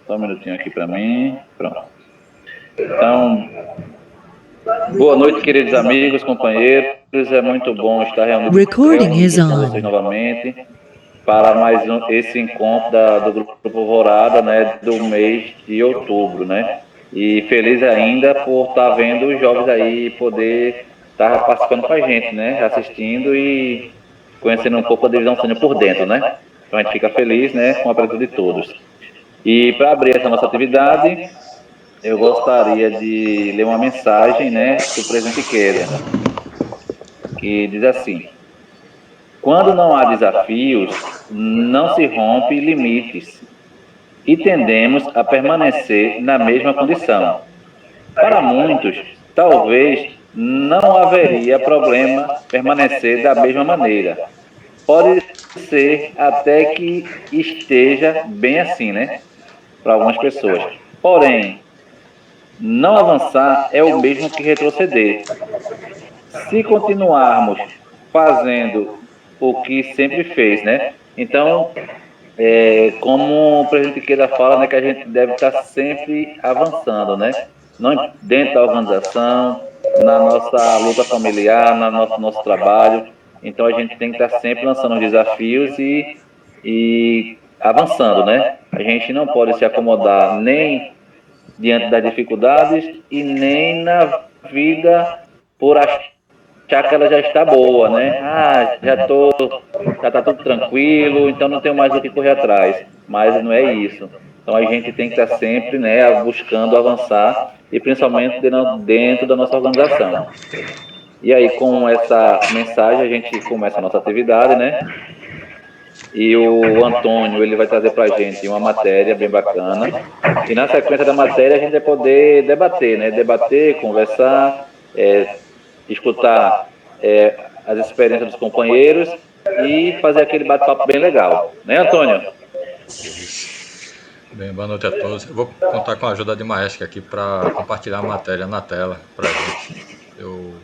Só um minutinho aqui para mim. Pronto. Então, boa noite, queridos amigos, companheiros. É muito bom estar reunido com vocês novamente para mais esse encontro do Grupo Alvorada, né, do mês de outubro, né? E feliz ainda por estar vendo os jovens aí poder estar participando com a gente, né? Assistindo e conhecendo um pouco a divisão sênior por dentro, né? Então a gente fica feliz, né, com a presença de todos. E para abrir essa nossa atividade, eu gostaria de ler uma mensagem, né, do presidente Queda, que diz assim: quando não há desafios, não se rompe limites e tendemos a permanecer na mesma condição. Para muitos, talvez não haveria problema permanecer da mesma maneira. Pode ser até que esteja bem assim, né? Para algumas pessoas. Porém, não avançar é o mesmo que retroceder. Se continuarmos fazendo o que sempre fez, né? Então, como o presidente Queira fala, né, que a gente deve estar sempre avançando, né? Não dentro da organização, na nossa luta familiar, no nosso trabalho. Então, a gente tem que estar sempre lançando os desafios e avançando, né? A gente não pode se acomodar nem diante das dificuldades e nem na vida por achar que ela já está boa, né? Ah, já está tudo tranquilo, então não tenho mais o que correr atrás. Mas não é isso. Então a gente tem que estar sempre, né, buscando avançar e principalmente dentro da nossa organização. E aí, com essa mensagem, a gente começa a nossa atividade, né? E o Antônio, ele vai trazer para a gente uma matéria bem bacana. E na sequência da matéria, a gente vai poder debater, né? Debater, conversar, escutar as experiências dos companheiros e fazer aquele bate-papo bem legal. Né, Antônio? Bem, boa noite a todos. Eu vou contar com a ajuda de Maestro aqui para compartilhar a matéria na tela para a gente. Eu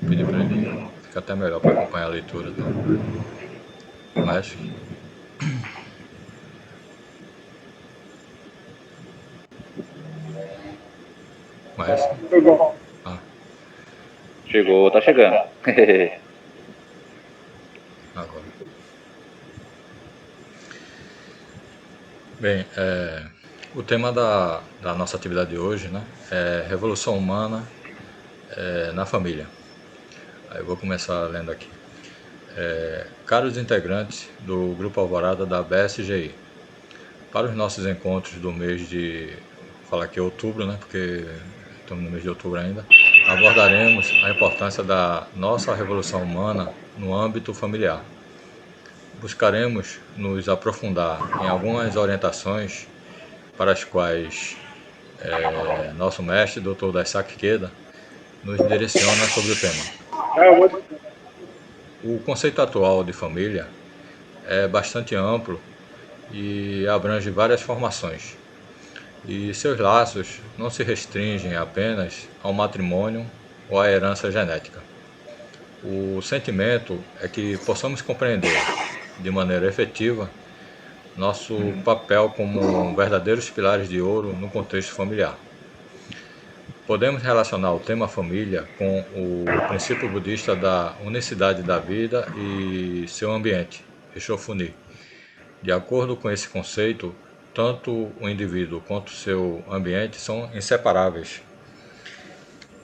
pedi para ele, fica até melhor para acompanhar a leitura. Então, Maestro. Maestro? Ah. Chegou, tá chegando. Agora. Bem, o tema da nossa atividade de hoje, né, é Revolução Humana na Família. Aí eu vou começar lendo aqui. Caros integrantes do Grupo Alvorada da BSGI, para os nossos encontros do mês de, vou falar aqui outubro, né, porque estamos no mês de outubro ainda, abordaremos a importância da nossa revolução humana no âmbito familiar. Buscaremos nos aprofundar em algumas orientações para as quais nosso mestre, Dr. Daisaku Ikeda, nos direciona sobre o tema. O conceito atual de família é bastante amplo e abrange várias formações. E seus laços não se restringem apenas ao matrimônio ou à herança genética. O sentimento é que possamos compreender de maneira efetiva nosso papel como verdadeiros pilares de ouro no contexto familiar. Podemos relacionar o tema família com o princípio budista da unicidade da vida e seu ambiente, Rishofuni. De acordo com esse conceito, tanto o indivíduo quanto seu ambiente são inseparáveis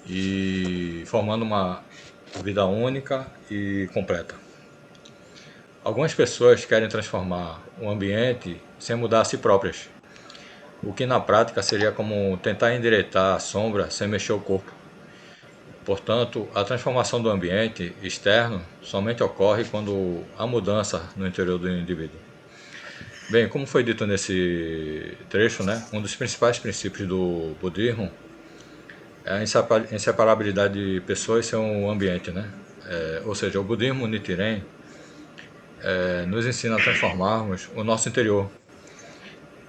e formando uma vida única e completa. Algumas pessoas querem transformar o ambiente sem mudar a si próprias, o que na prática seria como tentar endireitar a sombra sem mexer o corpo. Portanto, a transformação do ambiente externo somente ocorre quando há mudança no interior do indivíduo. Bem, como foi dito nesse trecho, né, um dos principais princípios do budismo é a inseparabilidade de pessoas e seu ambiente, né? Ou seja, o budismo Nichiren nos ensina a transformarmos o nosso interior,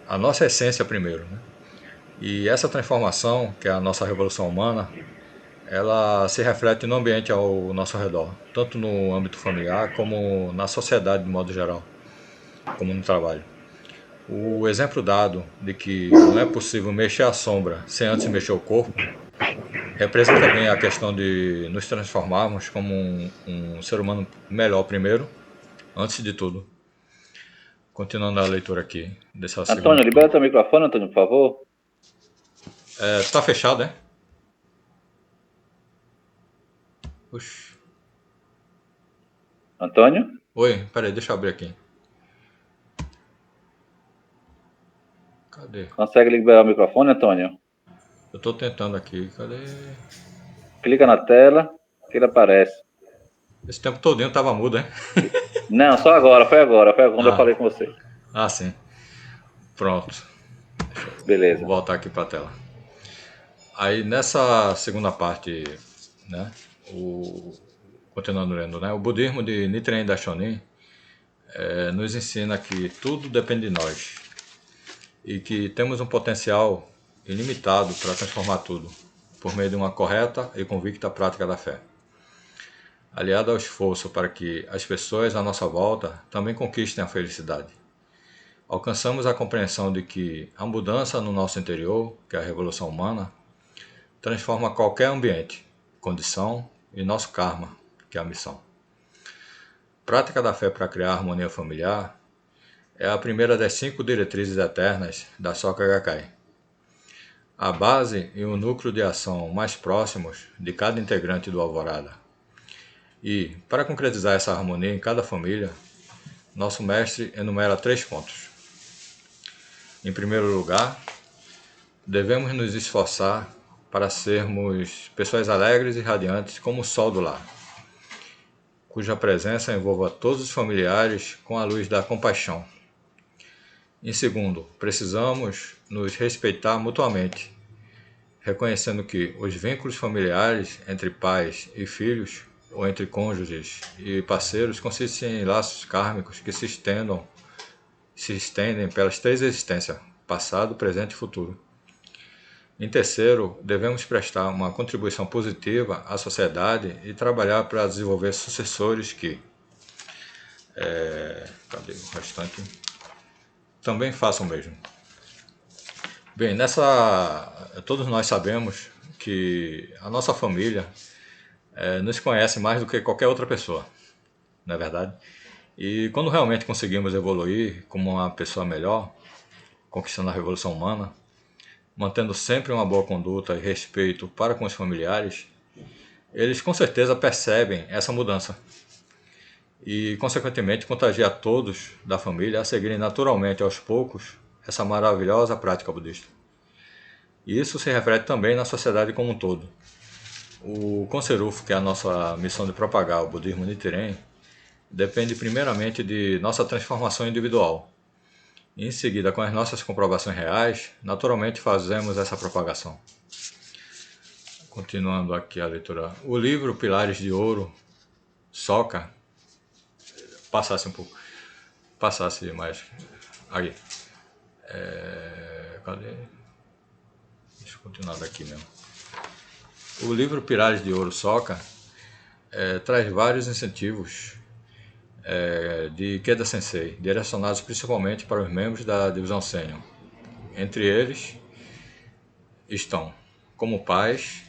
a nossa essência primeiro, né? E essa transformação, que é a nossa revolução humana, ela se reflete no ambiente ao nosso redor, tanto no âmbito familiar como na sociedade de modo geral, como no trabalho. O exemplo dado de que não é possível mexer a sombra sem antes mexer o corpo representa bem a questão de nos transformarmos como um ser humano melhor primeiro, antes de tudo. Continuando a leitura aqui, dessa segunda Antônio, libera teu microfone, Antônio, por favor. Tá fechado, é? Oxi. Antônio, Oi, peraí, deixa eu abrir aqui. Cadê? consegue liberar o microfone, Antônio? Eu tô tentando aqui, cadê? Clica na tela, que ele aparece. Esse tempo todinho tava mudo, hein? Não, só agora, foi quando eu falei com você. Sim. Pronto. Beleza. Vou voltar aqui para a tela. Aí nessa segunda parte, né, continuando lendo, né, o budismo de Nichiren Daishonin nos ensina que tudo depende de nós e que temos um potencial ilimitado para transformar tudo, por meio de uma correta e convicta prática da fé. Aliado ao esforço para que as pessoas à nossa volta também conquistem a felicidade. Alcançamos a compreensão de que a mudança no nosso interior, que é a revolução humana, transforma qualquer ambiente, condição e nosso karma, que é a missão. Prática da fé para criar harmonia familiar é a primeira das 5 diretrizes eternas da Soka Gakkai. A base e o núcleo de ação mais próximos de cada integrante do Alvorada. E, para concretizar essa harmonia em cada família, nosso mestre enumera 3 pontos. Em primeiro lugar, devemos nos esforçar para sermos pessoas alegres e radiantes como o sol do lar, cuja presença envolva todos os familiares com a luz da compaixão. Em segundo, precisamos nos respeitar mutuamente, reconhecendo que os vínculos familiares entre pais e filhos, ou entre cônjuges e parceiros, consistem em laços kármicos que se estendem pelas 3 existências, passado, presente e futuro. Em terceiro, devemos prestar uma contribuição positiva à sociedade e trabalhar para desenvolver sucessores que, cadê o restante? Também façam o mesmo. Bem, todos nós sabemos que a nossa família nos conhece mais do que qualquer outra pessoa, não é verdade? E quando realmente conseguimos evoluir como uma pessoa melhor, conquistando a revolução humana, mantendo sempre uma boa conduta e respeito para com os familiares, eles com certeza percebem essa mudança e, consequentemente, contagia a todos da família a seguirem naturalmente aos poucos essa maravilhosa prática budista. E isso se reflete também na sociedade como um todo. O Conserufo, que é a nossa missão de propagar o budismo Nichiren, depende primeiramente de nossa transformação individual. E, em seguida, com as nossas comprovações reais, naturalmente fazemos essa propagação. Continuando aqui a leitura. O livro Pilares de Ouro, Soka, passasse mais. Aí. Cadê? Deixa eu continuar daqui mesmo. O livro Pilares de Ouro, Soka, traz vários incentivos de Ikeda Sensei, direcionados principalmente para os membros da divisão Senior. Entre eles estão, como pais,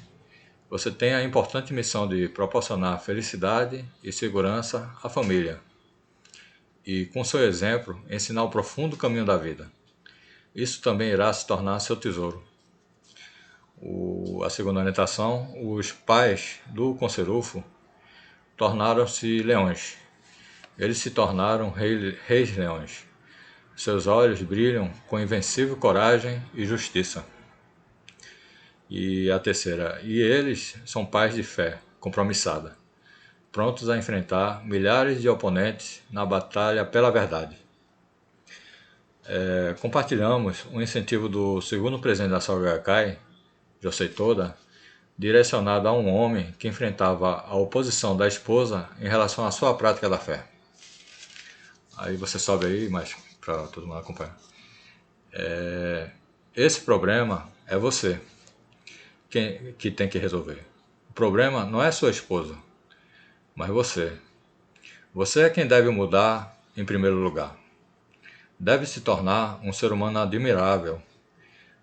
você tem a importante missão de proporcionar felicidade e segurança à família e, com seu exemplo, ensinar o profundo caminho da vida. Isso também irá se tornar seu tesouro. A segunda orientação, os pais do Conserufo tornaram-se leões. Eles se tornaram reis leões. Seus olhos brilham com invencível coragem e justiça. E a terceira, e eles são pais de fé, compromissada, prontos a enfrentar milhares de oponentes na batalha pela verdade. Compartilhamos um incentivo do segundo presidente da Soka Gakkai, Josei Toda, direcionado a um homem que enfrentava a oposição da esposa em relação à sua prática da fé. Aí você sobe aí, mas para todo mundo acompanhar. Esse problema é você que tem que resolver. problema não é sua esposa, mas você. Você é quem deve mudar em primeiro lugar. Deve se tornar um ser humano admirável.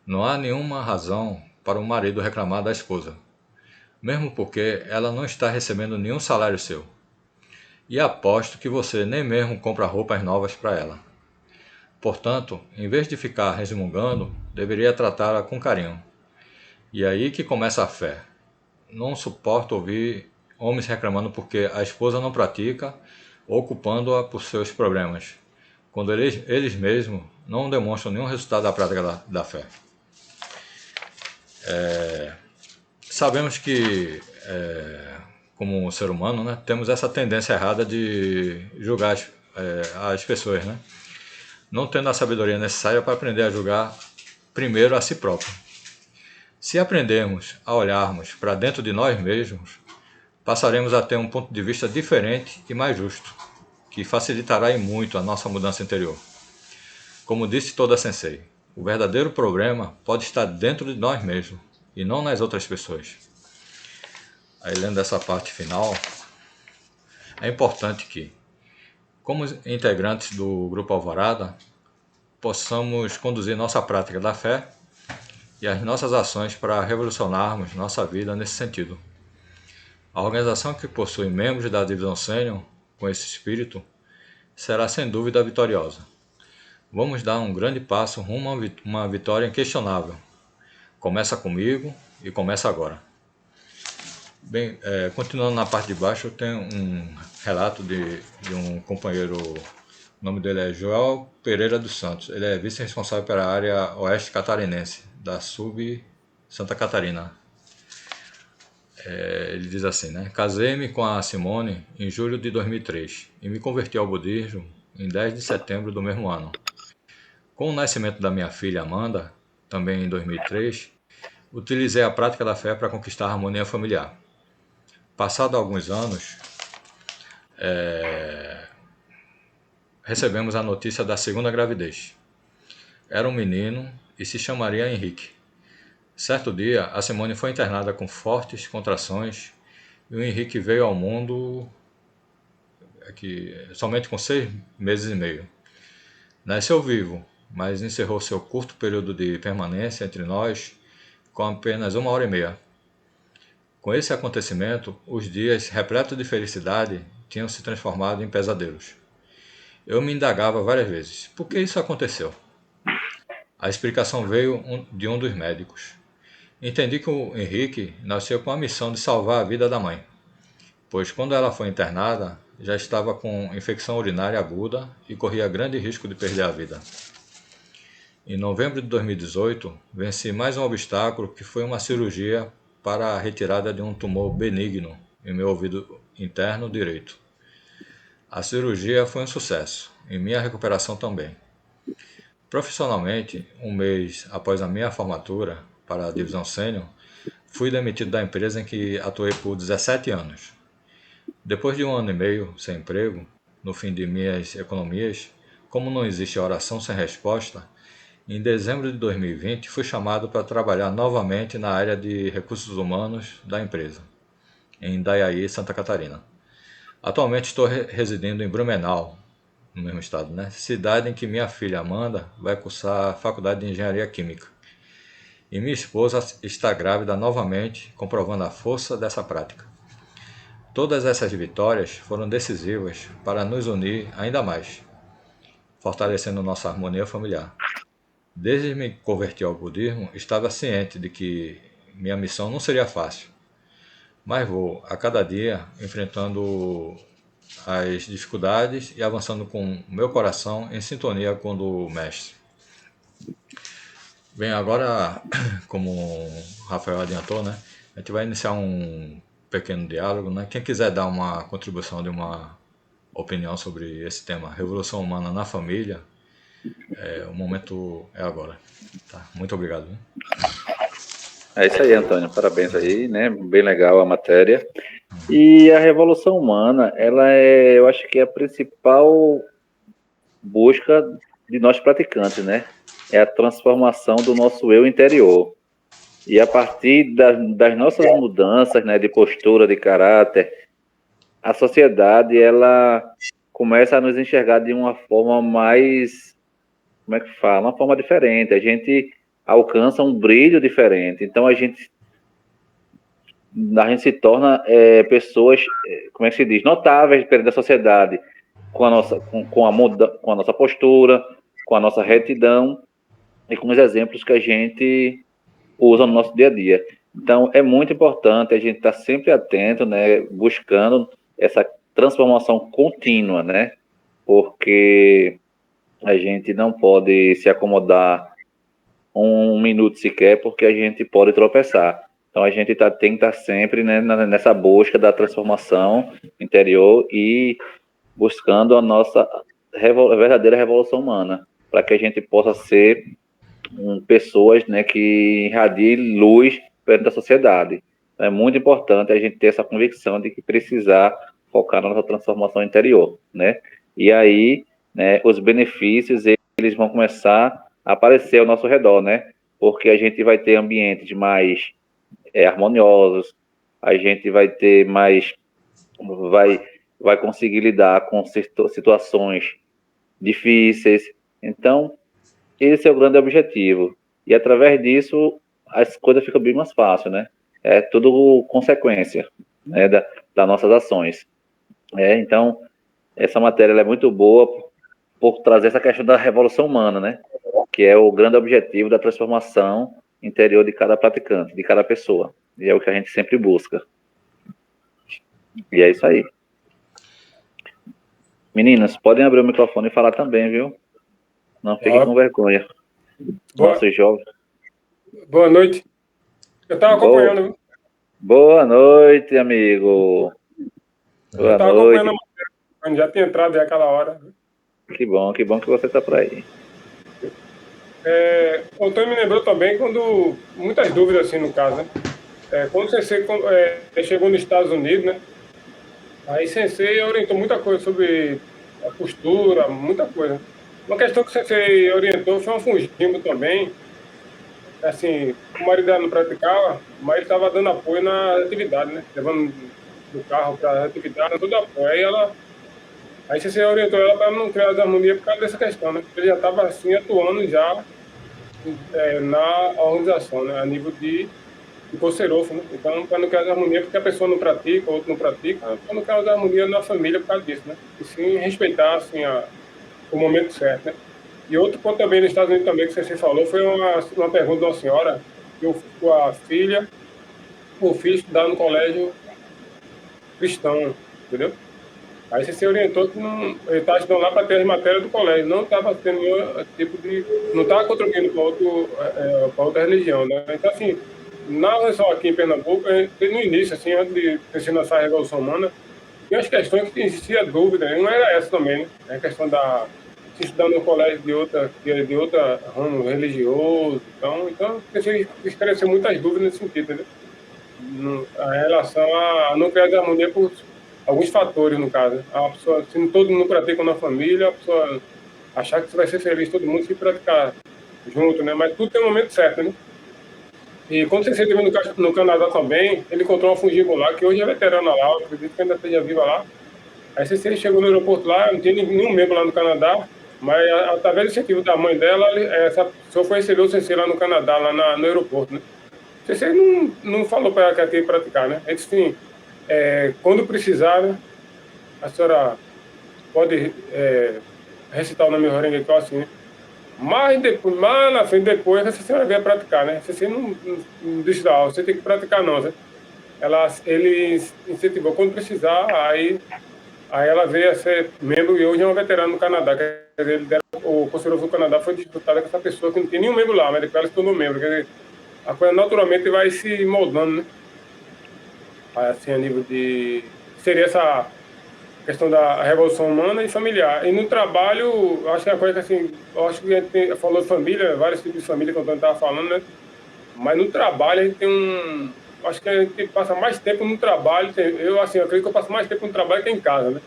Não há nenhuma razão para o marido reclamar da esposa, mesmo porque ela não está recebendo nenhum salário seu. E aposto que você nem mesmo compra roupas novas para ela. Portanto, em vez de ficar resmungando, deveria tratá-la com carinho. E é aí que começa a fé. Não suporto ouvir homens reclamando porque a esposa não pratica ou culpando-a por seus problemas, quando eles mesmos não demonstram nenhum resultado da prática da fé. Sabemos que, como ser humano, né, temos essa tendência errada de julgar as pessoas, né? Não tendo a sabedoria necessária para aprender a julgar primeiro a si próprio. Se aprendermos a olharmos para dentro de nós mesmos, passaremos a ter um ponto de vista diferente e mais justo, que facilitará e muito a nossa mudança interior. Como disse Toda Sensei, o verdadeiro problema pode estar dentro de nós mesmos e não nas outras pessoas. Aí, lendo essa parte final, é importante que, como integrantes do Grupo Alvorada, possamos conduzir nossa prática da fé e as nossas ações para revolucionarmos nossa vida nesse sentido. A organização que possui membros da divisão sênior com esse espírito será sem dúvida vitoriosa. Vamos dar um grande passo rumo a uma vitória inquestionável. Começa comigo e começa agora. Bem, continuando na parte de baixo, eu tenho um relato de um companheiro, o nome dele é Joel Pereira dos Santos. Ele é vice-responsável pela área oeste catarinense, da SUB Santa Catarina. Ele diz assim, né? Casei-me com a Simone em julho de 2003 e me converti ao budismo em 10 de setembro do mesmo ano. Com o nascimento da minha filha Amanda, também em 2003, utilizei a prática da fé para conquistar a harmonia familiar. Passado alguns anos, recebemos a notícia da segunda gravidez. Era um menino e se chamaria Henrique. Certo dia, a Simone foi internada com fortes contrações e o Henrique veio ao mundo somente com 6 meses e meio. Nasceu vivo, mas encerrou seu curto período de permanência entre nós com apenas 1h30. Com esse acontecimento, os dias repletos de felicidade tinham se transformado em pesadelos. Eu me indagava várias vezes: por que isso aconteceu? A explicação veio de um dos médicos. Entendi que o Henrique nasceu com a missão de salvar a vida da mãe, pois quando ela foi internada, já estava com infecção urinária aguda e corria grande risco de perder a vida. Em novembro de 2018, venci mais um obstáculo que foi uma cirurgia para a retirada de um tumor benigno em meu ouvido interno direito. A cirurgia foi um sucesso, e minha recuperação também. Profissionalmente, um mês após a minha formatura para a divisão sênior, fui demitido da empresa em que atuei por 17 anos. Depois de 1 ano e meio sem emprego, no fim de minhas economias, como não existe oração sem resposta, em dezembro de 2020 fui chamado para trabalhar novamente na área de recursos humanos da empresa, em Indaiaí, Santa Catarina. Atualmente estou residindo em Blumenau, no mesmo estado, né? Cidade em que minha filha Amanda vai cursar a faculdade de Engenharia Química. E minha esposa está grávida novamente, comprovando a força dessa prática. Todas essas vitórias foram decisivas para nos unir ainda mais, fortalecendo nossa harmonia familiar. Desde que me converti ao budismo, estava ciente de que minha missão não seria fácil, mas vou, a cada dia, enfrentando as dificuldades e avançando com meu coração em sintonia com o do Mestre. Bem, agora, como o Rafael adiantou, né, a gente vai iniciar um pequeno diálogo, né? Quem quiser dar uma contribuição de uma opinião sobre esse tema, Revolução Humana na Família, o momento é agora. Tá? Muito obrigado. Hein? É isso aí, Antônio. Parabéns aí, né? Bem legal a matéria. E a Revolução Humana, ela eu acho que é a principal busca de nós praticantes, né? É a transformação do nosso eu interior. E a partir das nossas mudanças, né, de postura, de caráter, a sociedade ela começa a nos enxergar de uma forma mais, como é que fala? Uma forma diferente. A gente alcança um brilho diferente. Então a gente se torna pessoas, como é que se diz, notáveis perante a sociedade, com a nossa postura, com a nossa retidão e com os exemplos que a gente usa no nosso dia a dia. Então, é muito importante a gente estar sempre atento, né, buscando essa transformação contínua, né, porque a gente não pode se acomodar um minuto sequer, porque a gente pode tropeçar. Então, a gente tem que estar sempre, né, nessa busca da transformação interior e buscando a nossa verdadeira revolução humana, para que a gente possa ser pessoas, né, que irradiem luz perante a sociedade. Então, é muito importante a gente ter essa convicção de que precisar focar na nossa transformação interior, né? E aí, né, os benefícios eles vão começar a aparecer ao nosso redor, né? Porque a gente vai ter ambientes mais harmoniosos, a gente vai ter mais, vai conseguir lidar com situações difíceis. Então, esse é o grande objetivo. E através disso, as coisas ficam bem mais fáceis, né? É tudo consequência, né, das nossas ações. Então, essa matéria ela é muito boa por trazer essa questão da revolução humana, né? Que é o grande objetivo da transformação interior de cada praticante, de cada pessoa. E é o que a gente sempre busca. E é isso aí. Meninas, podem abrir o microfone e falar também, viu? Não fiquem com vergonha. Nossos jovens. Boa noite. Eu estava acompanhando. Boa noite, amigo. Eu estava acompanhando a matéria, já tinha entrado aquela hora. Que bom que você está por aí. O Antônio me lembrou também quando, muitas dúvidas assim no caso, né? Quando o Sensei chegou nos Estados Unidos, né? Aí Sensei orientou muita coisa sobre a postura, muita coisa. Uma questão que o Sensei orientou foi um fujimbo também. Assim, o marido dela não praticava, mas ele estava dando apoio na atividade, né? Levando do carro para a atividade, todo apoio. Aí você orientou ela para não criar desarmonia por causa dessa questão, né? Ele já estava assim atuando já na organização, né? A nível de conserofo, né? Então, para não criar desarmonia, porque a pessoa não pratica, o outro não pratica, para não criar desarmonia na família por causa disso, né? E sim respeitar assim, o momento certo, né? E outro ponto também nos Estados Unidos também que você falou foi uma pergunta de uma senhora que a filha, o filho estudava no colégio cristão, entendeu? Aí você se orientou que ele estava estudando lá para ter as matérias do colégio, não estava tendo nenhum tipo de. Não estava contribuindo para outra religião, né? Então, assim, na religião aqui em Pernambuco, no início, assim, antes de ter essa Revolução Humana, tinha as questões que existia dúvida, e não era essa também, né? A questão da. Se estudar no colégio de outra ramo religioso, então precisa esclarecer muitas dúvidas nesse sentido, entendeu? A relação a não criar desarmonia por alguns fatores, no caso. A pessoa, se todo mundo pratica na família, a pessoa achar que você vai ser feliz todo mundo se praticar junto, né? Mas tudo tem um momento certo, né? E quando você esteve no Canadá também, ele encontrou uma fugível lá, que hoje é veterana lá, eu acredito que ainda esteja viva lá. Aí você chegou no aeroporto lá, não tinha nenhum membro lá no Canadá, mas através do incentivo da mãe dela, essa pessoa foi receber o CC lá no Canadá, lá no aeroporto, né? O CC não falou para ela que ela tinha que praticar, né? Ele disse assim, quando precisar, né, a senhora pode recitar o nome do Horengue assim, né? Mas depois, lá na frente, depois, essa senhora veio praticar, né? Você não disse da aula, você tem que praticar não, né? Ele incentivou quando precisar, aí ela veio a ser membro e hoje é uma veterana no Canadá. Quer dizer, o conselheiro do Canadá foi disputada com essa pessoa que não tinha nenhum membro lá, mas depois ela se tornou membro. Quer dizer, a coisa naturalmente vai se moldando, né? Assim, a nível de... Seria essa questão da revolução humana e familiar. E no trabalho, acho que é uma coisa que, assim, eu acho que a gente falou de família, vários tipos de família que o Antônio estava falando, né? Mas no trabalho a gente tem acho que a gente passa mais tempo no trabalho. Eu acredito que eu passo mais tempo no trabalho que em casa, né?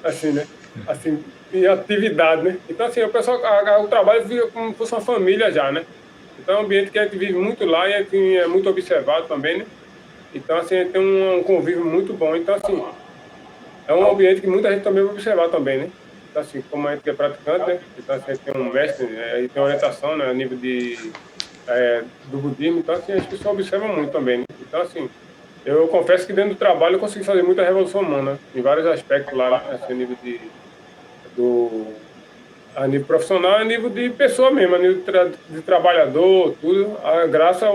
Assim, né? Assim, em atividade, né? Então, assim, o pessoal, o trabalho fica como se fosse uma família já, né? Então é um ambiente que a gente vive muito lá e a gente é muito observado também, né? Então, assim, a gente tem um convívio muito bom. Então, assim, é um ambiente que muita gente também vai observar também, né? Então, assim, como a gente é praticante, né? Então, assim, a gente tem um mestre, né? E tem orientação, né? A nível do budismo. Então, assim, as pessoas observam muito também, né? Então, assim, eu confesso que dentro do trabalho eu consegui fazer muita revolução humana, em vários aspectos lá, né? Assim, do, a nível profissional, a nível de pessoa mesmo, a nível de trabalhador, tudo, graças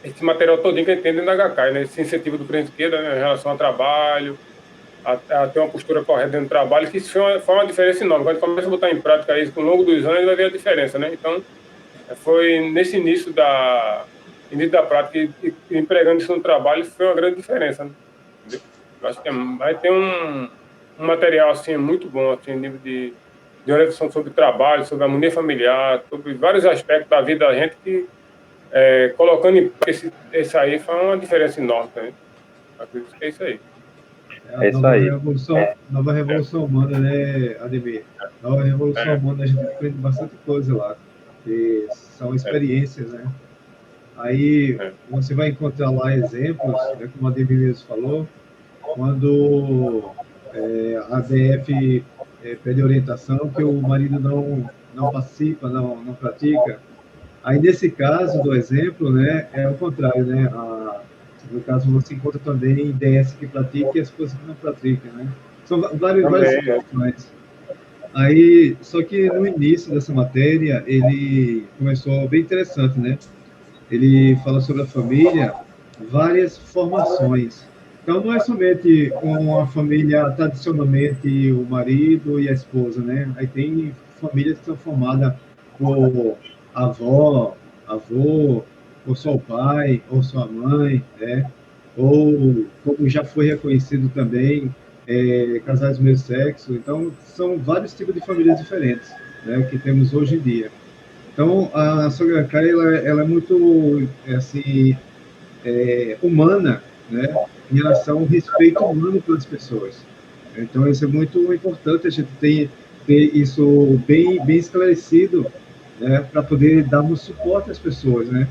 esse material todinho que a gente tem dentro da HK, né? Esse incentivo do presidente Queda, né? Em relação ao trabalho, a ter uma postura correta dentro do trabalho, que isso foi uma diferença enorme. Quando a gente começa a botar em prática isso, com o longo dos anos, vai ver a diferença, né? Então, foi nesse início da prática e empregando isso no trabalho, foi uma grande diferença, né? Entendeu? Eu acho que vai ter um material, assim, muito bom, assim, nível de orientação sobre trabalho, sobre harmonia familiar, sobre vários aspectos da vida da gente que, colocando em esse aí, foi uma diferença enorme também. Acredito que é isso aí. É isso aí. Nova revolução humana, né, Ademir? Nova revolução humana, a gente aprende bastante coisa lá, que são experiências, né? Aí você vai encontrar lá exemplos, né, como a Ademir mesmo falou, quando a DF pede orientação que o marido não participa, não pratica. Aí, nesse caso do exemplo, né, é o contrário, né? No caso, você encontra também DS que pratica e a esposa que não pratica, né? São várias situações. Aí, só que no início dessa matéria, ele começou bem interessante, né? Ele fala sobre a família, várias formações. Então, não é somente uma família, tradicionalmente, o marido e a esposa, né? Aí tem famílias que são formadas por avó, avô, ou só o pai, ou só a mãe, né? Ou, como já foi reconhecido também, casais do mesmo sexo. Então, são vários tipos de famílias diferentes, né, que temos hoje em dia. Então, a Sogra Kai, ela é muito, assim, humana, né, em relação ao respeito humano pelas pessoas. Então, isso é muito importante, a gente ter isso bem esclarecido, né, para poder darmos suporte às pessoas, né.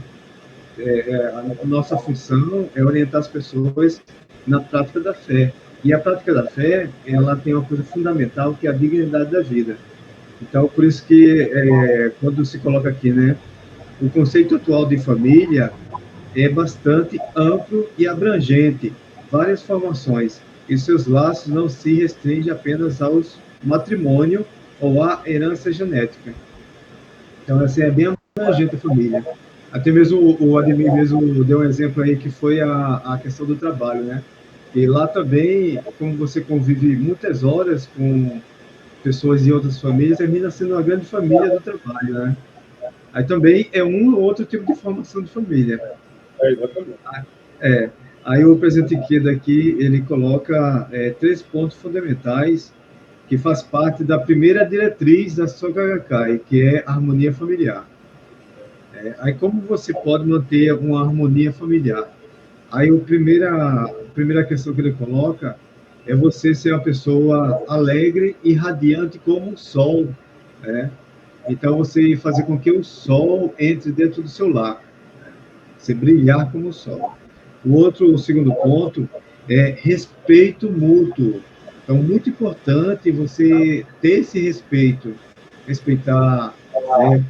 A nossa função é orientar as pessoas na prática da fé. E a prática da fé, ela tem uma coisa fundamental, que é a dignidade da vida. Então, por isso que, quando se coloca aqui, né, o conceito atual de família é bastante amplo e abrangente, várias formações, e seus laços não se restringem apenas aos matrimônio ou à herança genética. Então, assim, é bem abrangente a família. Até mesmo o Ademir mesmo deu um exemplo aí, que foi a questão do trabalho, né? E lá também, como você convive muitas horas com pessoas de outras famílias, termina sendo uma grande família do trabalho, né? Aí também é um ou outro tipo de formação de família. Exatamente. Aí o presidente Ikeda aqui, ele coloca 3 pontos fundamentais que faz parte da primeira diretriz da Soka Gakkai, que é a harmonia familiar. Aí como você pode manter uma harmonia familiar? Aí a primeira questão que ele coloca é você ser uma pessoa alegre e radiante como o sol, né? Então, você fazer com que o sol entre dentro do seu lar, você brilhar como o sol. O segundo ponto, é respeito mútuo. Então, muito importante você ter esse respeito, respeitar, né?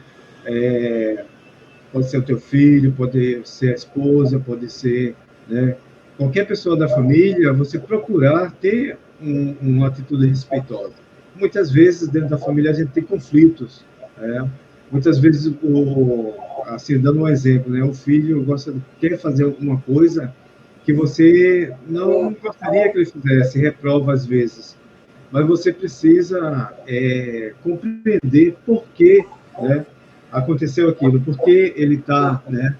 Pode ser o teu filho, pode ser a esposa, pode ser, né, qualquer pessoa da família, você procurar ter uma atitude respeitosa. Muitas vezes, dentro da família, a gente tem conflitos. Muitas vezes, assim, dando um exemplo, né, o filho quer fazer alguma coisa que você não gostaria que ele fizesse, reprova às vezes. Mas você precisa compreender por que, né, aconteceu aquilo, por que ele está, né?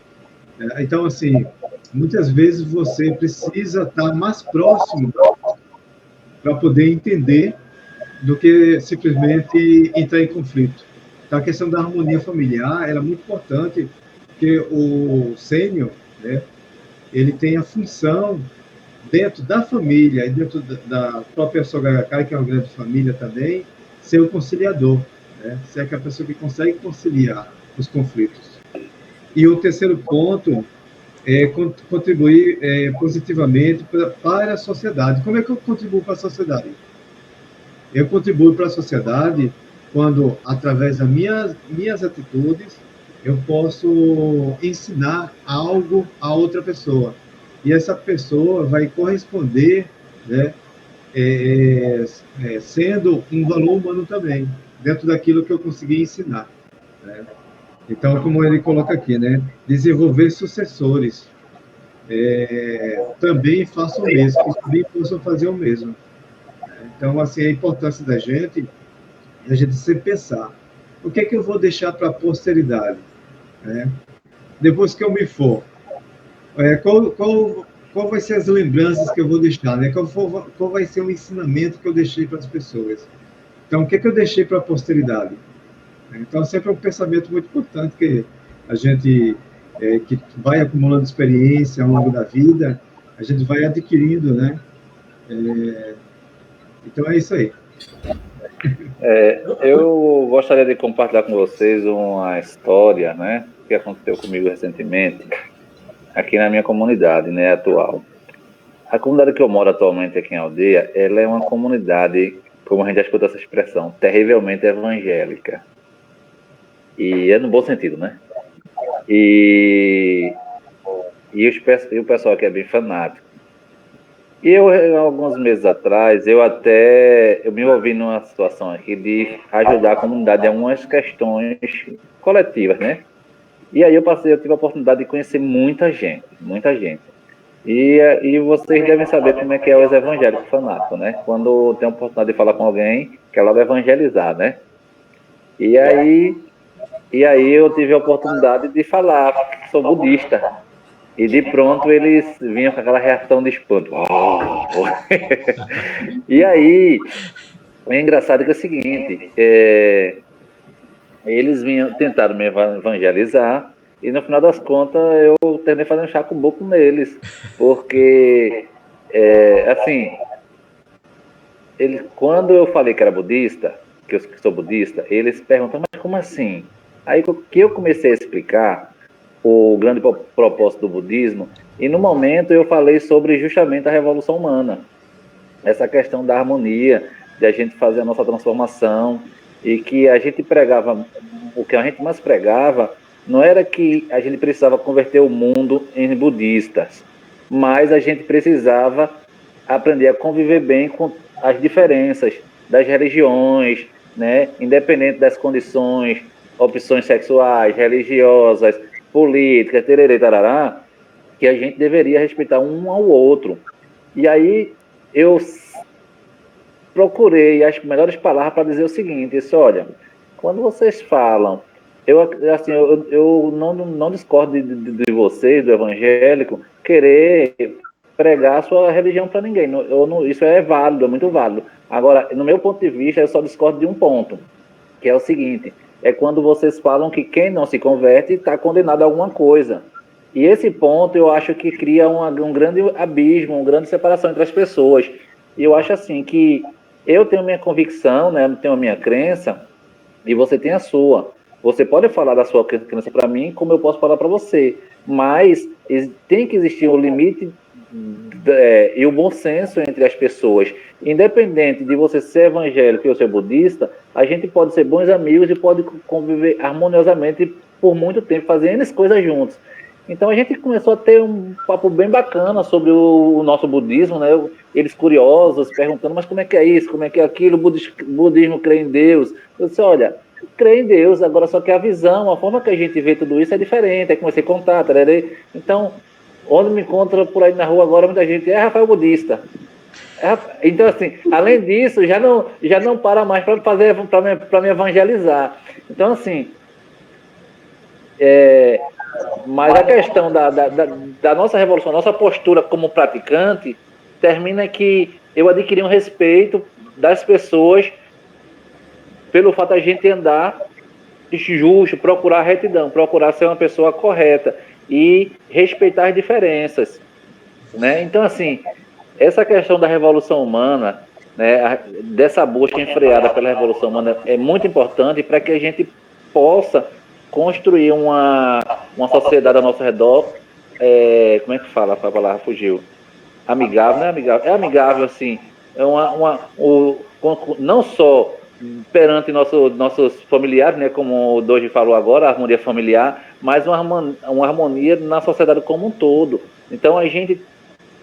Então, assim, muitas vezes você precisa estar mais próximo para poder entender do que simplesmente entrar em conflito. Então, a questão da harmonia familiar era muito importante, porque o sênior, né, ele tem a função dentro da família e dentro da própria Sogayakai, que é uma grande família também, ser o conciliador, né? Ser aquela pessoa que consegue conciliar. os conflitos. E o terceiro ponto é contribuir positivamente para a sociedade. Como é que eu contribuo para a sociedade? Eu contribuo para a sociedade quando, através das minhas atitudes, eu posso ensinar algo a outra pessoa. E essa pessoa vai corresponder, né, sendo um valor humano também, dentro daquilo que eu consegui ensinar, né? Então, como ele coloca aqui, né, desenvolver sucessores. Também façam o mesmo, que também possam fazer o mesmo. Então, assim, a importância da gente sempre pensar, o que é que eu vou deixar para a posteridade, né? Depois que eu me for, qual vai ser as lembranças que eu vou deixar, né? Qual vai ser o ensinamento que eu deixei para as pessoas? Então, o que é que eu deixei para a posteridade? Então, sempre é um pensamento muito importante que a gente que vai acumulando experiência ao longo da vida, a gente vai adquirindo, né? Então, é isso aí. Eu gostaria de compartilhar com vocês uma história, né, que aconteceu comigo recentemente, aqui na minha comunidade, né, atual. A comunidade que eu moro atualmente aqui em Aldeia, ela é uma comunidade, como a gente já escuta essa expressão, terrivelmente evangélica. E é no bom sentido, né? E o pessoal aqui é bem fanático. E eu, alguns meses atrás, eu me envolvi numa situação aqui de ajudar a comunidade em algumas questões coletivas, né? E aí eu tive a oportunidade de conhecer muita gente, muita gente. E vocês devem saber como é que é os evangélicos fanáticos, né? Quando tem a oportunidade de falar com alguém, quer logo evangelizar, né? E aí eu tive a oportunidade de falar que sou budista. E de pronto eles vinham com aquela reação de espanto. Oh! E aí, é engraçado que é o seguinte, eles tentaram me evangelizar, e no final das contas eu terminei fazendo chaco-boco neles, porque, assim, quando eu falei que era budista, que eu sou budista, eles perguntam, mas como assim? Aí que eu comecei a explicar o grande propósito do budismo, e no momento eu falei sobre justamente a revolução humana, essa questão da harmonia, de a gente fazer a nossa transformação, e que a gente pregava, o que a gente mais pregava, não era que a gente precisava converter o mundo em budistas, mas a gente precisava aprender a conviver bem com as diferenças das religiões, né, independente das condições, opções sexuais, religiosas, políticas, tererê, tarará, que a gente deveria respeitar um ao outro. E aí eu procurei as melhores palavras para dizer o seguinte, isso, olha, quando vocês falam, eu não discordo de vocês, do evangélico, querer pregar a sua religião para ninguém. Isso é válido, é muito válido. Agora, no meu ponto de vista, eu só discordo de um ponto, que é o seguinte, é quando vocês falam que quem não se converte está condenado a alguma coisa. E esse ponto eu acho que cria um grande abismo, uma grande separação entre as pessoas. E eu acho assim que eu tenho minha convicção, né, eu tenho a minha crença, e você tem a sua. Você pode falar da sua crença para mim, como eu posso falar para você. Mas tem que existir um limite e o bom senso entre as pessoas. Independente de você ser evangélico ou ser budista, a gente pode ser bons amigos e pode conviver harmoniosamente por muito tempo, fazendo as coisas juntos. Então a gente começou a ter um papo bem bacana sobre o nosso budismo, né? Eles curiosos, perguntando, mas como é que é isso, como é que é aquilo, o budismo crê em Deus. Eu disse, olha, crê em Deus, agora só que a visão, a forma que a gente vê tudo isso é diferente, aí comecei a contar, tararei. Então, onde me encontra por aí na rua agora, muita gente Rafael budista. Então, assim, além disso, já não para mais para me evangelizar. Então, assim, mas a questão da nossa revolução, nossa postura como praticante, termina que eu adquiri um respeito das pessoas pelo fato de a gente andar justo, procurar retidão, procurar ser uma pessoa correta e respeitar as diferenças, né? Então, assim, essa questão da revolução humana, né, dessa busca enfreada pela revolução humana é muito importante para que a gente possa construir uma sociedade ao nosso redor, como é que fala? A palavra fugiu. Amigável, não é amigável? É amigável, assim. Não só perante nossos familiares, né, como o Doji falou agora, a harmonia familiar, mas uma harmonia na sociedade como um todo. Então, a gente,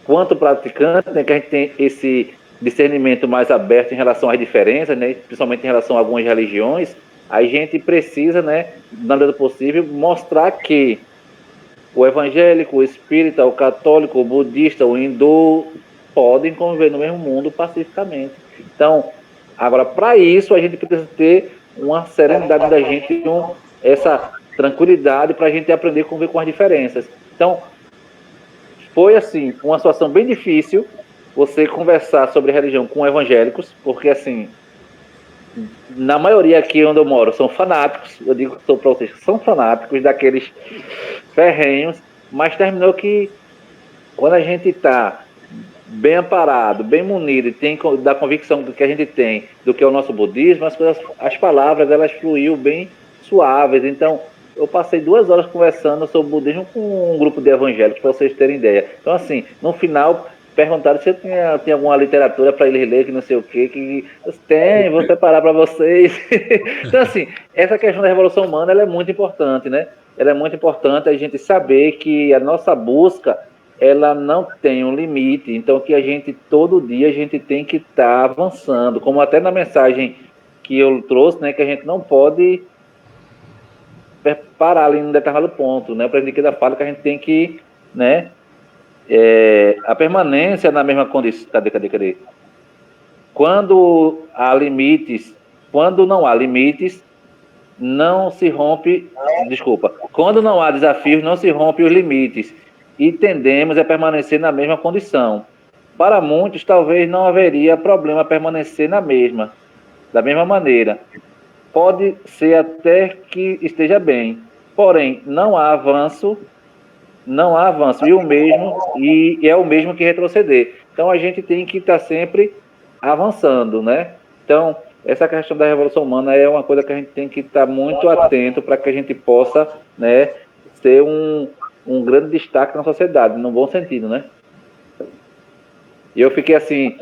quanto praticante, né, que a gente tem esse discernimento mais aberto em relação às diferenças, né, principalmente em relação a algumas religiões, a gente precisa, né, na medida do possível, mostrar que o evangélico, o espírita, o católico, o budista, o hindu podem conviver no mesmo mundo pacificamente. Então, agora, para isso, a gente precisa ter uma serenidade da gente, essa tranquilidade para a gente aprender a conviver com as diferenças. Então, foi, assim, uma situação bem difícil você conversar sobre religião com evangélicos, porque, assim, na maioria aqui onde eu moro são fanáticos, eu digo para vocês, são fanáticos daqueles ferrenhos, mas terminou que quando a gente está bem amparado, bem munido e tem da convicção do que a gente tem, do que é o nosso budismo, as palavras elas fluíam bem suaves. Então eu passei 2 horas conversando sobre budismo com um grupo de evangélicos, para vocês terem ideia. Então, assim, no final perguntaram se eu tinha alguma literatura para eles ler, que não sei o quê, que tem, vou separar para vocês. Então, assim, essa questão da revolução humana ela é muito importante, né? Ela é muito importante a gente saber que a nossa busca ela não tem um limite, então que a gente, todo dia, a gente tem que estar avançando, como até na mensagem que eu trouxe, né, que a gente não pode parar ali em um determinado ponto, né, o presidente da fala que a gente tem que, né, a permanência na mesma condição, cadê? Quando não há limites, não se rompe, quando não há desafios, não se rompe os limites, e tendemos a permanecer na mesma condição. Para muitos, talvez não haveria problema permanecer da mesma maneira. Pode ser até que esteja bem, porém, não há avanço, e é o mesmo que retroceder. Então, a gente tem que estar sempre avançando, né? Então, essa questão da revolução humana é uma coisa que a gente tem que estar muito atento para que a gente possa, né, ter um grande destaque na sociedade, no bom sentido, né? E eu fiquei assim,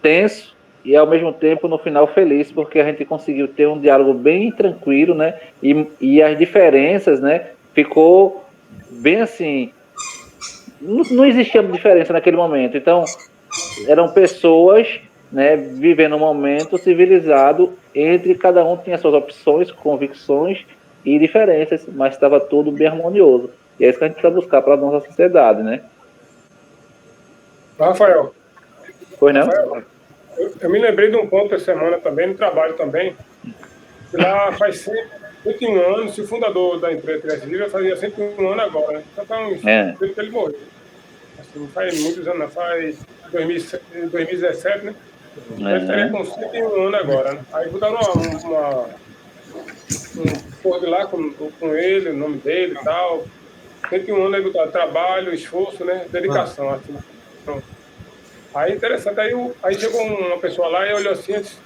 tenso e ao mesmo tempo no final feliz, porque a gente conseguiu ter um diálogo bem tranquilo, né? E as diferenças, né? Ficou bem assim, não existia diferença naquele momento. Então, eram pessoas, né, vivendo um momento civilizado, entre cada um tinha suas opções, convicções e diferenças, mas estava tudo bem harmonioso. E é isso que a gente precisa buscar para a nossa sociedade, né? Rafael. Pois não? Rafael, eu me lembrei de um ponto essa semana também, no trabalho também. Lá faz 101 anos, se o fundador da empresa tivesse vivo, fazia 101 anos agora, né? Só faz uns tempo que ele morreu. Assim, faz muitos anos, faz 2017, né? Ele estaria com 101 anos agora, né? Aí botaram um post lá com ele, o nome dele e tal. 101 anos, aí botaram trabalho, esforço, né? Dedicação, assim. Pronto. Aí interessante, aí chegou uma pessoa lá e olhou assim, disse,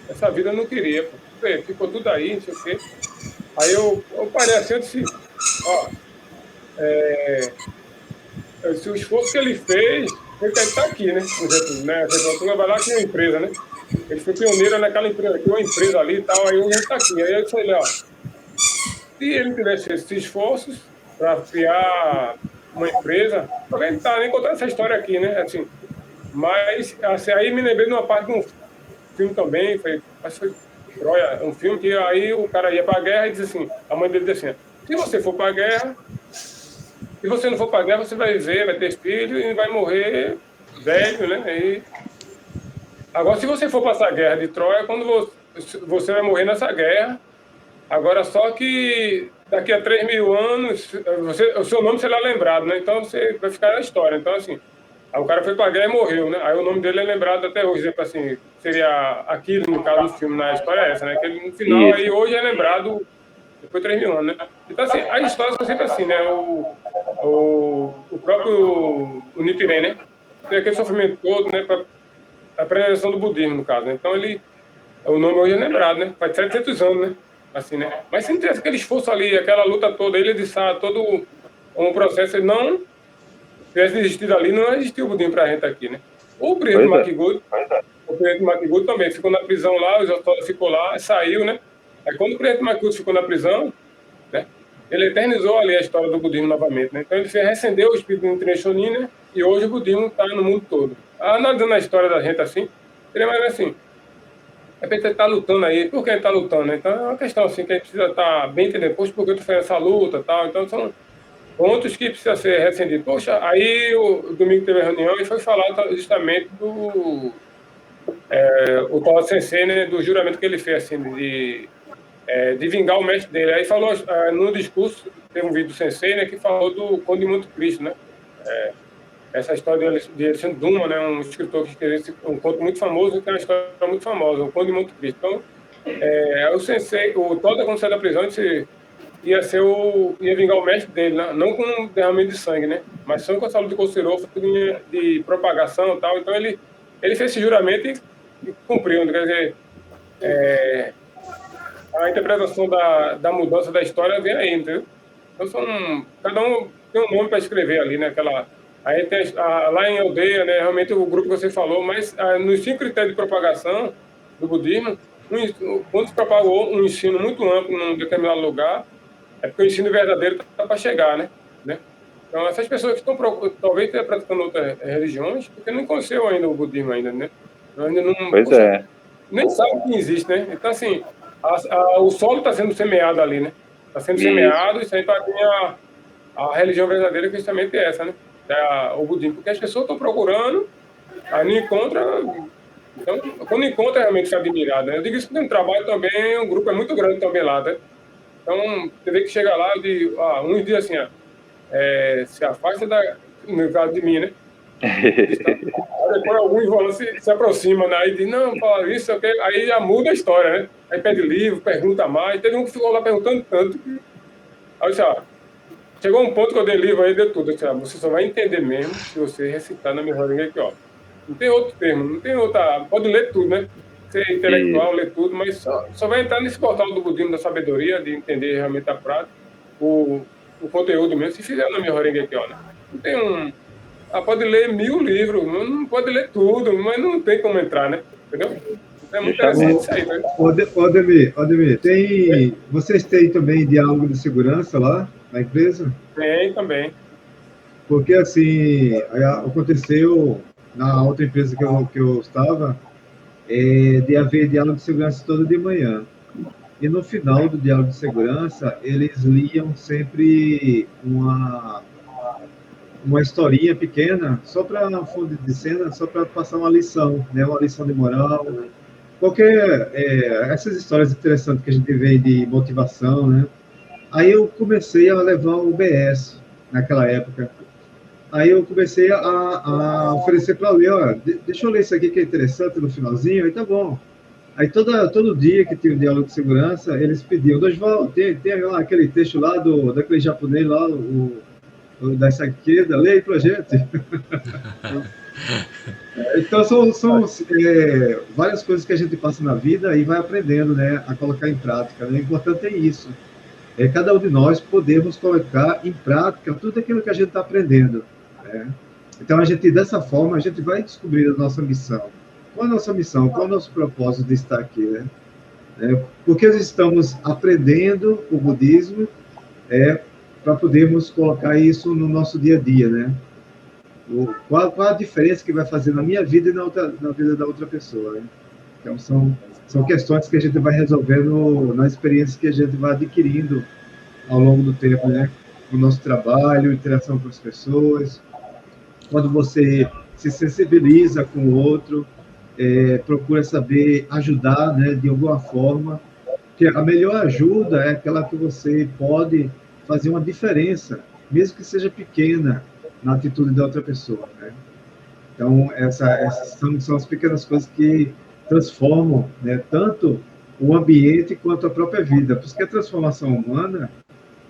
essa vida eu não queria, pô. Ficou tudo aí, não sei o quê. Aí eu parei assim, eu disse, ó, o esforço que ele fez, ele deve estar aqui, né? Por exemplo, né? Você vai lá que é uma empresa, né? Ele foi pioneiro naquela empresa, criou uma empresa ali e tal, aí hoje ele está aqui. Aí eu disse, ó, se ele tivesse esses esforços para criar uma empresa, alguém não está nem contando essa história aqui, né? Assim, mas assim, aí me lembrei de uma parte de um filme também, acho que foi Troia, um filme que aí o cara ia para a guerra e disse assim, a mãe dele disse assim, se você for para a guerra, se você não for para a guerra, você vai ver, vai ter filho e vai morrer velho, né? Agora, se você for para essa guerra de Troia, quando você vai morrer nessa guerra, agora só que daqui a 3.000 anos, o seu nome será lembrado, né? Então você vai ficar na história. Então, assim, aí o cara foi para a guerra e morreu, né? Aí o nome dele é lembrado até hoje, exemplo assim, seria aquilo no caso do filme, na história é essa, né? Que ele, no final, aí hoje é lembrado depois de 3.000 anos, né? Então, assim, as histórias são sempre assim, né? O próprio Nichiren, né? Tem aquele sofrimento todo, né? Para a preservação do budismo, no caso, né? Então, o nome hoje é lembrado, né? Faz 700 anos, né? assim, né? Mas se não tivesse aquele esforço ali, aquela luta toda, ele dedicar todo um processo, ele não tivesse desistido ali, não existia o Budinho pra gente aqui, né? O presidente McGood, o presidente McGood também ficou na prisão lá, os autores ficou lá, saiu, né? Aí quando o presidente McGood ficou na prisão, né? Ele eternizou ali a história do budismo novamente, né? Então ele recendeu o espírito do Nichiren Shonin, né? E hoje o budismo está no mundo todo. Analisando a história da gente assim, seria mais assim, de repente ele está lutando aí, por que ele está lutando, né? Então é uma questão assim que a gente precisa estar bem entendendo, poxa, por que eu estou fazendo essa luta e tal, então são pontos que precisa ser recendidos. Poxa, aí o domingo teve a reunião e foi falar justamente do o Towa Sensei, né, do juramento que ele fez, assim, de vingar o mestre dele. Aí falou, no discurso, teve um vídeo do Sensei, né, que falou do Conde de Monte Cristo, né? Essa história de Alexandre Dumas, né, um escritor que escreveu um conto muito famoso, que é uma história muito famosa, o Conde de Monte Cristo. Então, o Sensei, o Toda, quando saiu da prisão, ia vingar o mestre dele, né? Não com um derramamento de sangue, né? Mas só com essa luta de Koshiro, de propagação e tal. Então, ele fez esse juramento e cumpriu, né? Quer dizer, a interpretação da mudança da história vem aí, entendeu? Então, cada um tem um nome para escrever ali, né? Aí tem lá em Aldeia, né? Realmente o grupo que você falou, mas nos 5 critérios de propagação do budismo, quando se propagou um ensino muito amplo num determinado lugar, é porque o ensino verdadeiro está para chegar, né? Então, essas pessoas que estão talvez praticando outras religiões, porque não conheceu ainda o budismo ainda, né? Ainda não, nem sabe que existe, né? Então, assim, o solo está sendo semeado ali, né? Está sendo semeado, isso aí para mim a religião verdadeira que justamente é essa, né? O budismo, porque as pessoas estão procurando, aí não encontra. Então, quando encontra, realmente fica admirado, né? Eu digo isso porque no trabalho também, o grupo é muito grande também lá, né? Então, você vê que chega lá, uns dias assim, se afasta no caso de mim, né? Depois alguns vão se aproximam, né? Aí diz, não, fala isso, aí já muda a história, né? Aí pede livro, pergunta mais. Teve um que ficou lá perguntando tanto que. Aí eu disse, chegou um ponto que eu dei livro aí, deu tudo. Eu disse, você só vai entender mesmo se você recitar na minha rodinha aqui, ó. Não tem outro termo, não tem outra. Pode ler tudo, né? Ser intelectual, ler tudo, mas só vai entrar nesse portal do budismo da sabedoria, de entender realmente a prática, o conteúdo mesmo, se fizer na minha rodinha aqui, ó. Né? Não tem pode ler 1000 livros, não pode ler tudo, mas não tem como entrar, né? Entendeu? É muito interessante isso aí, né? Ademir, vocês têm também diálogo de segurança lá na empresa? Tem também. Porque, assim, aconteceu na outra empresa que eu estava, de haver diálogo de segurança todo de manhã. E no final do diálogo de segurança, eles liam sempre uma historinha pequena, só para fundo de cena, só para passar uma lição, né? Uma lição de moral. Essas histórias interessantes que a gente vê de motivação, né? Aí eu comecei a levar o BS naquela época. Aí eu comecei a oferecer para ler, deixa eu ler isso aqui que é interessante no finalzinho, aí tá bom. Aí todo dia que tinha o diálogo de segurança, eles pediam, Dosval, tem lá aquele texto lá daquele japonês lá, da esquerda, leia aí pra gente. Então são várias coisas que a gente passa na vida e vai aprendendo, né, a colocar em prática. Né? O importante é isso. Cada um de nós podemos colocar em prática tudo aquilo que a gente está aprendendo. Né? Então, dessa forma, a gente vai descobrir a nossa missão. Qual a nossa missão? Qual é o nosso propósito de estar aqui? Né? Porque nós estamos aprendendo o budismo para podermos colocar isso no nosso dia a dia. Né? Qual a diferença que vai fazer na minha vida e na vida da outra pessoa? Né? Então, são questões que a gente vai resolvendo nas experiências que a gente vai adquirindo ao longo do tempo, né? O nosso trabalho, interação com as pessoas. Quando você se sensibiliza com o outro, procura saber ajudar, né, de alguma forma. Que a melhor ajuda é aquela que você pode fazer uma diferença, mesmo que seja pequena, na atitude da outra pessoa, né? Então, essas são as pequenas coisas que transformam, né, tanto o ambiente quanto a própria vida. Por isso que a transformação humana,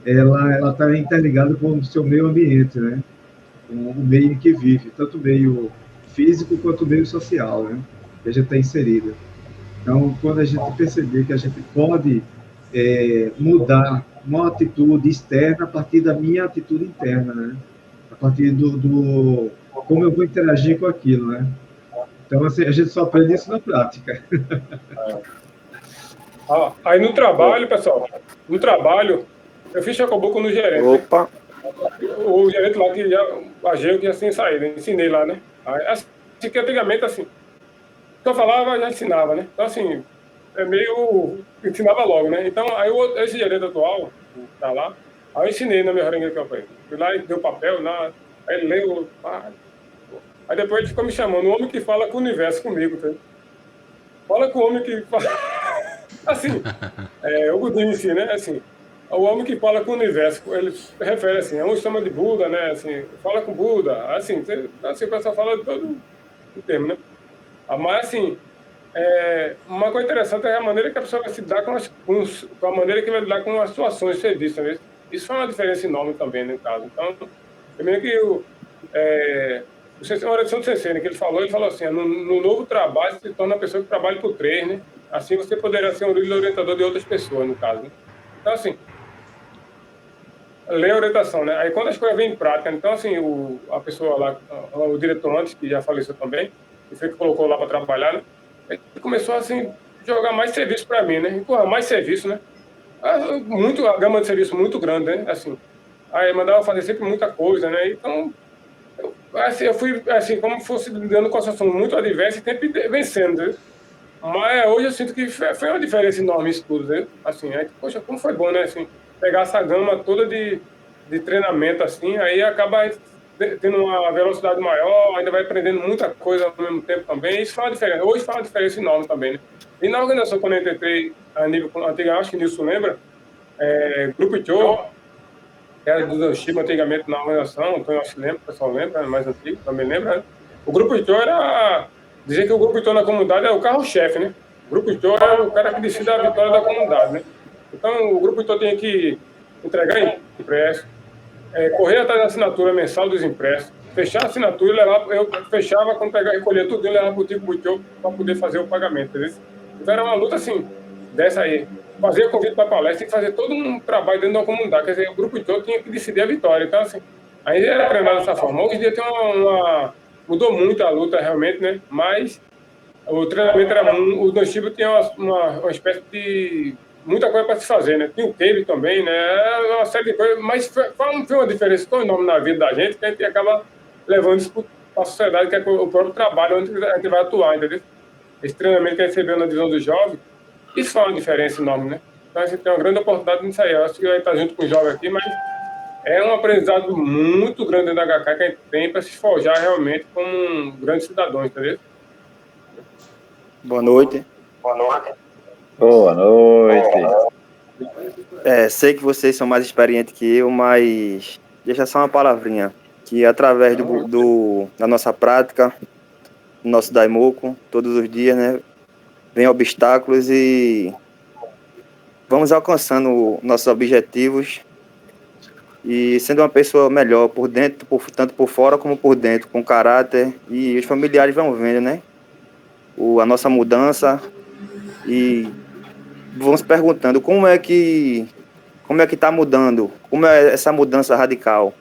ela está interligada com o seu meio ambiente, né? O meio em que vive, tanto o meio físico quanto o meio social, né? Que a gente está inserido. Então, quando a gente perceber que a gente pode mudar uma atitude externa a partir da minha atitude interna, né? A partir do como eu vou interagir com aquilo, né? Então, assim, a gente só aprende isso na prática. Aí no trabalho, pessoal, no trabalho, eu fiz chacobuco no gerente. Opa! O gerente lá que já agiu que já tinha saído, ensinei lá, né? Aí, assim que antigamente, assim, que eu falava, já ensinava, né? Então, assim, ensinava logo, né? Então, aí esse gerente atual, tá lá, aí eu ensinei na minha reunião que eu falei. Fui lá e deu papel lá, aí ele leu, aí depois ele ficou me chamando, o homem que fala com o universo comigo, tá? Fala com o homem que fala... Assim, o budismo em si, né? Assim, o homem que fala com o universo, ele se refere assim, um chama de Buda, né? Assim, fala com Buda, assim, o pessoal fala de todo o termo, né? Mas, assim, uma coisa interessante é a maneira que a pessoa vai se dar com a maneira que vai lidar com as situações de serviço, né? Isso foi uma diferença enorme também, no caso. Então, primeiro que uma oração do Sensei, né, que ele falou assim, no novo trabalho você se torna uma pessoa que trabalha por três, né? Assim você poderá ser um líder orientador de outras pessoas, no caso. Né? Então, assim, lei a orientação, né? Aí quando as coisas vêm em prática, então, assim, a pessoa lá, o diretor antes, que já faleceu também, que foi que colocou lá para trabalhar, né? Ele começou, assim, jogar mais serviço para mim, né? E, porra, mais serviço, né? A gama de serviço muito grande, né? Assim, aí mandava fazer sempre muita coisa, né? Então, eu fui, assim, como fosse lidando com a situação muito adversa e sempre vencendo, né? Mas hoje eu sinto que foi uma diferença enorme isso tudo, né? Assim, poxa, como foi bom, né? Assim, pegar essa gama toda de treinamento, assim, aí acaba tendo uma velocidade maior, ainda vai aprendendo muita coisa ao mesmo tempo também. Isso faz uma diferença. Hoje faz uma diferença enorme também, né? E na organização, quando eu entrei a nível antigo, acho que o Nilson lembra, Grupo Cho, que era do Chiba antigamente na organização, então eu acho que lembra, o pessoal lembra, mais antigo, também lembra, né? O Grupo Cho era... Dizer que o Grupo Cho na comunidade é o carro-chefe, né? O Grupo Cho é o cara que decide a vitória da comunidade, né? Então, o Grupo Cho tinha que entregar impresso, correr atrás da assinatura mensal dos impressos, fechar a assinatura e levar... Eu fechava, quando recolhia tudo, eu levava para o tipo Cho para poder fazer o pagamento, entendeu? Então, era uma luta, assim, dessa aí. Fazer convite para palestra e fazer todo um trabalho dentro da comunidade. Quer dizer, o Grupo Cho tinha que decidir a vitória. Então, assim, aí era treinado dessa forma. Hoje em dia tem mudou muito a luta, realmente, né? Mas o treinamento era... O Noshiba tinha uma espécie de... Muita coisa para se fazer, né? Tinha o cable também, né? Uma série de coisas. Mas foi uma diferença tão enorme na vida da gente que a gente acaba levando isso para a sociedade, que é o próprio trabalho onde a gente vai atuar, entendeu? Esse treinamento que a gente recebeu na divisão dos jovens, isso faz uma diferença enorme, né? Então a gente tem uma grande oportunidade nisso aí. Eu acho que vai estar junto com os jovens aqui, mas é um aprendizado muito grande dentro da HK que a gente tem para se forjar realmente como um grande cidadão, entendeu? Boa noite. Boa noite. Boa noite. Sei que vocês são mais experientes que eu, mas deixa só uma palavrinha. Que através da nossa prática, do nosso Daimoku, todos os dias, né? Vem obstáculos e vamos alcançando nossos objetivos e sendo uma pessoa melhor por dentro, tanto por fora como por dentro, com caráter, e os familiares vão vendo, né? A nossa mudança e vão se perguntando como é que está mudando, como é essa mudança radical.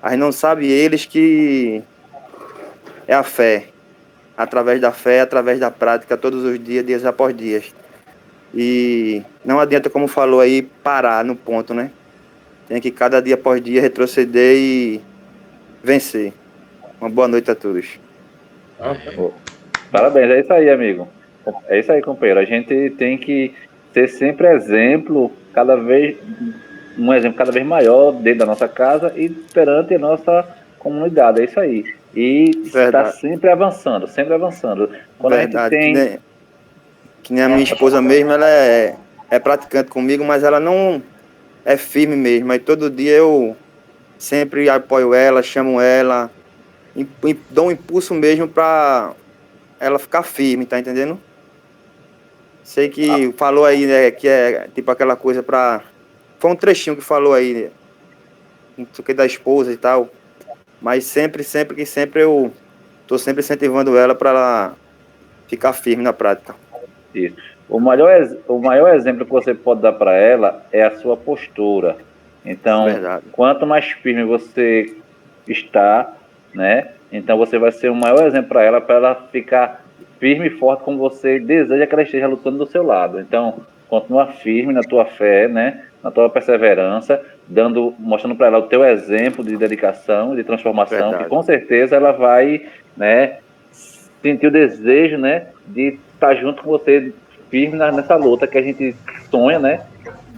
A gente não sabe eles que é a fé, através da prática, todos os dias após dias. E não adianta, como falou aí, parar no ponto, né? Tem que cada dia após dia retroceder e vencer. Uma boa noite a todos. Parabéns, é isso aí, amigo. É isso aí, companheiro. A gente tem que ser sempre exemplo, um exemplo cada vez maior dentro da nossa casa e perante a nossa comunidade. É isso aí. E está sempre avançando, sempre avançando. Quando Verdade, a gente tem... que nem a minha esposa mesmo, ela é praticante comigo, mas ela não é firme mesmo. Aí todo dia eu sempre apoio ela, chamo ela, dou um impulso mesmo para ela ficar firme, tá entendendo? Sei que falou aí, né, que é tipo aquela coisa pra... Foi um trechinho que falou aí, né, não sei o que, da esposa e tal. Mas sempre eu tô sempre incentivando ela para ela ficar firme na prática. Isso. o maior exemplo que você pode dar para ela é a sua postura. Então, Verdade. quanto mais firme você está, né? Então você vai ser o maior exemplo para ela ficar firme e forte como você deseja que ela esteja lutando do seu lado. Então, continua firme na tua fé, né? Na tua perseverança, mostrando para ela o teu exemplo de dedicação, de transformação, Verdade. que com certeza ela vai, né, sentir o desejo, né, de estar junto com você firme nessa luta que a gente sonha, né,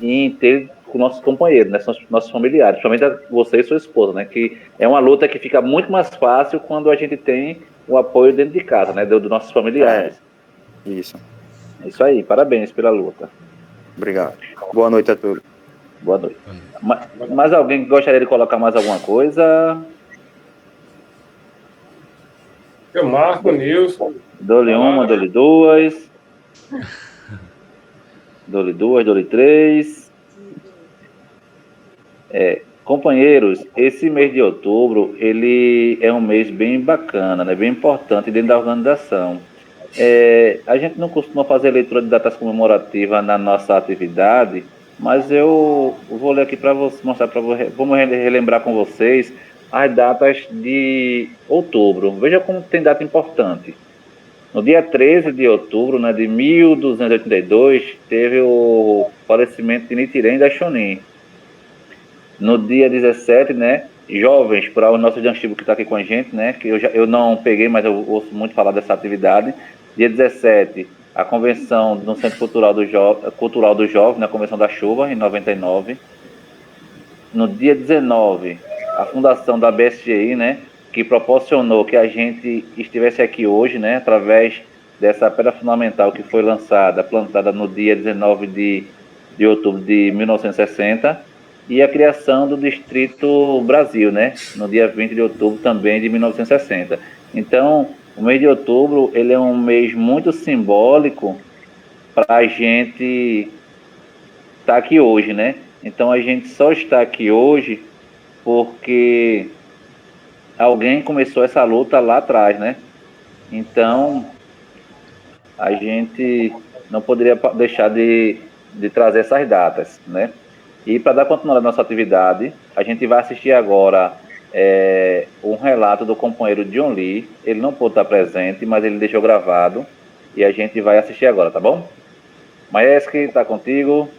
em ter com nossos companheiros, né, são nossos familiares, principalmente você e sua esposa, né, que é uma luta que fica muito mais fácil quando a gente tem o apoio dentro de casa, né, dos nossos familiares. Isso. É isso aí, parabéns pela luta. Obrigado. Boa noite a todos. Boa noite. Mais alguém que gostaria de colocar mais alguma coisa? Eu marco, Nilson. Dou-lhe uma, dou-lhe duas. Dou-lhe duas, dou-lhe três. Companheiros, esse mês de outubro, ele é um mês bem bacana, né? Bem importante dentro da organização. A gente não costuma fazer leitura de datas comemorativas na nossa atividade, mas eu vou ler aqui para você, mostrar para vocês, vamos relembrar com vocês as datas de outubro. Veja como tem data importante. No dia 13 de outubro, né, de 1282, teve o falecimento de Nichiren Daishonin. No dia 17, né, jovens, para o nosso Janchibo que está aqui com a gente, né, que eu não peguei, mas eu ouço muito falar dessa atividade. Dia 17, a convenção no Centro Cultural do Jovem, na Convenção da Chuva, em 99. No dia 19, a fundação da BSGI, né, que proporcionou que a gente estivesse aqui hoje, né, através dessa pedra fundamental que foi plantada no dia 19 de outubro de 1960, e a criação do Distrito Brasil, né, no dia 20 de outubro também de 1960. Então, o mês de outubro, ele é um mês muito simbólico para a gente estar aqui hoje, né? Então, a gente só está aqui hoje porque alguém começou essa luta lá atrás, né? Então, a gente não poderia deixar de trazer essas datas, né? E para dar continuidade à nossa atividade, a gente vai assistir agora um relato do companheiro John Lee. Ele não pôde estar presente, mas ele deixou gravado e a gente vai assistir agora, tá bom? Maieski, está contigo.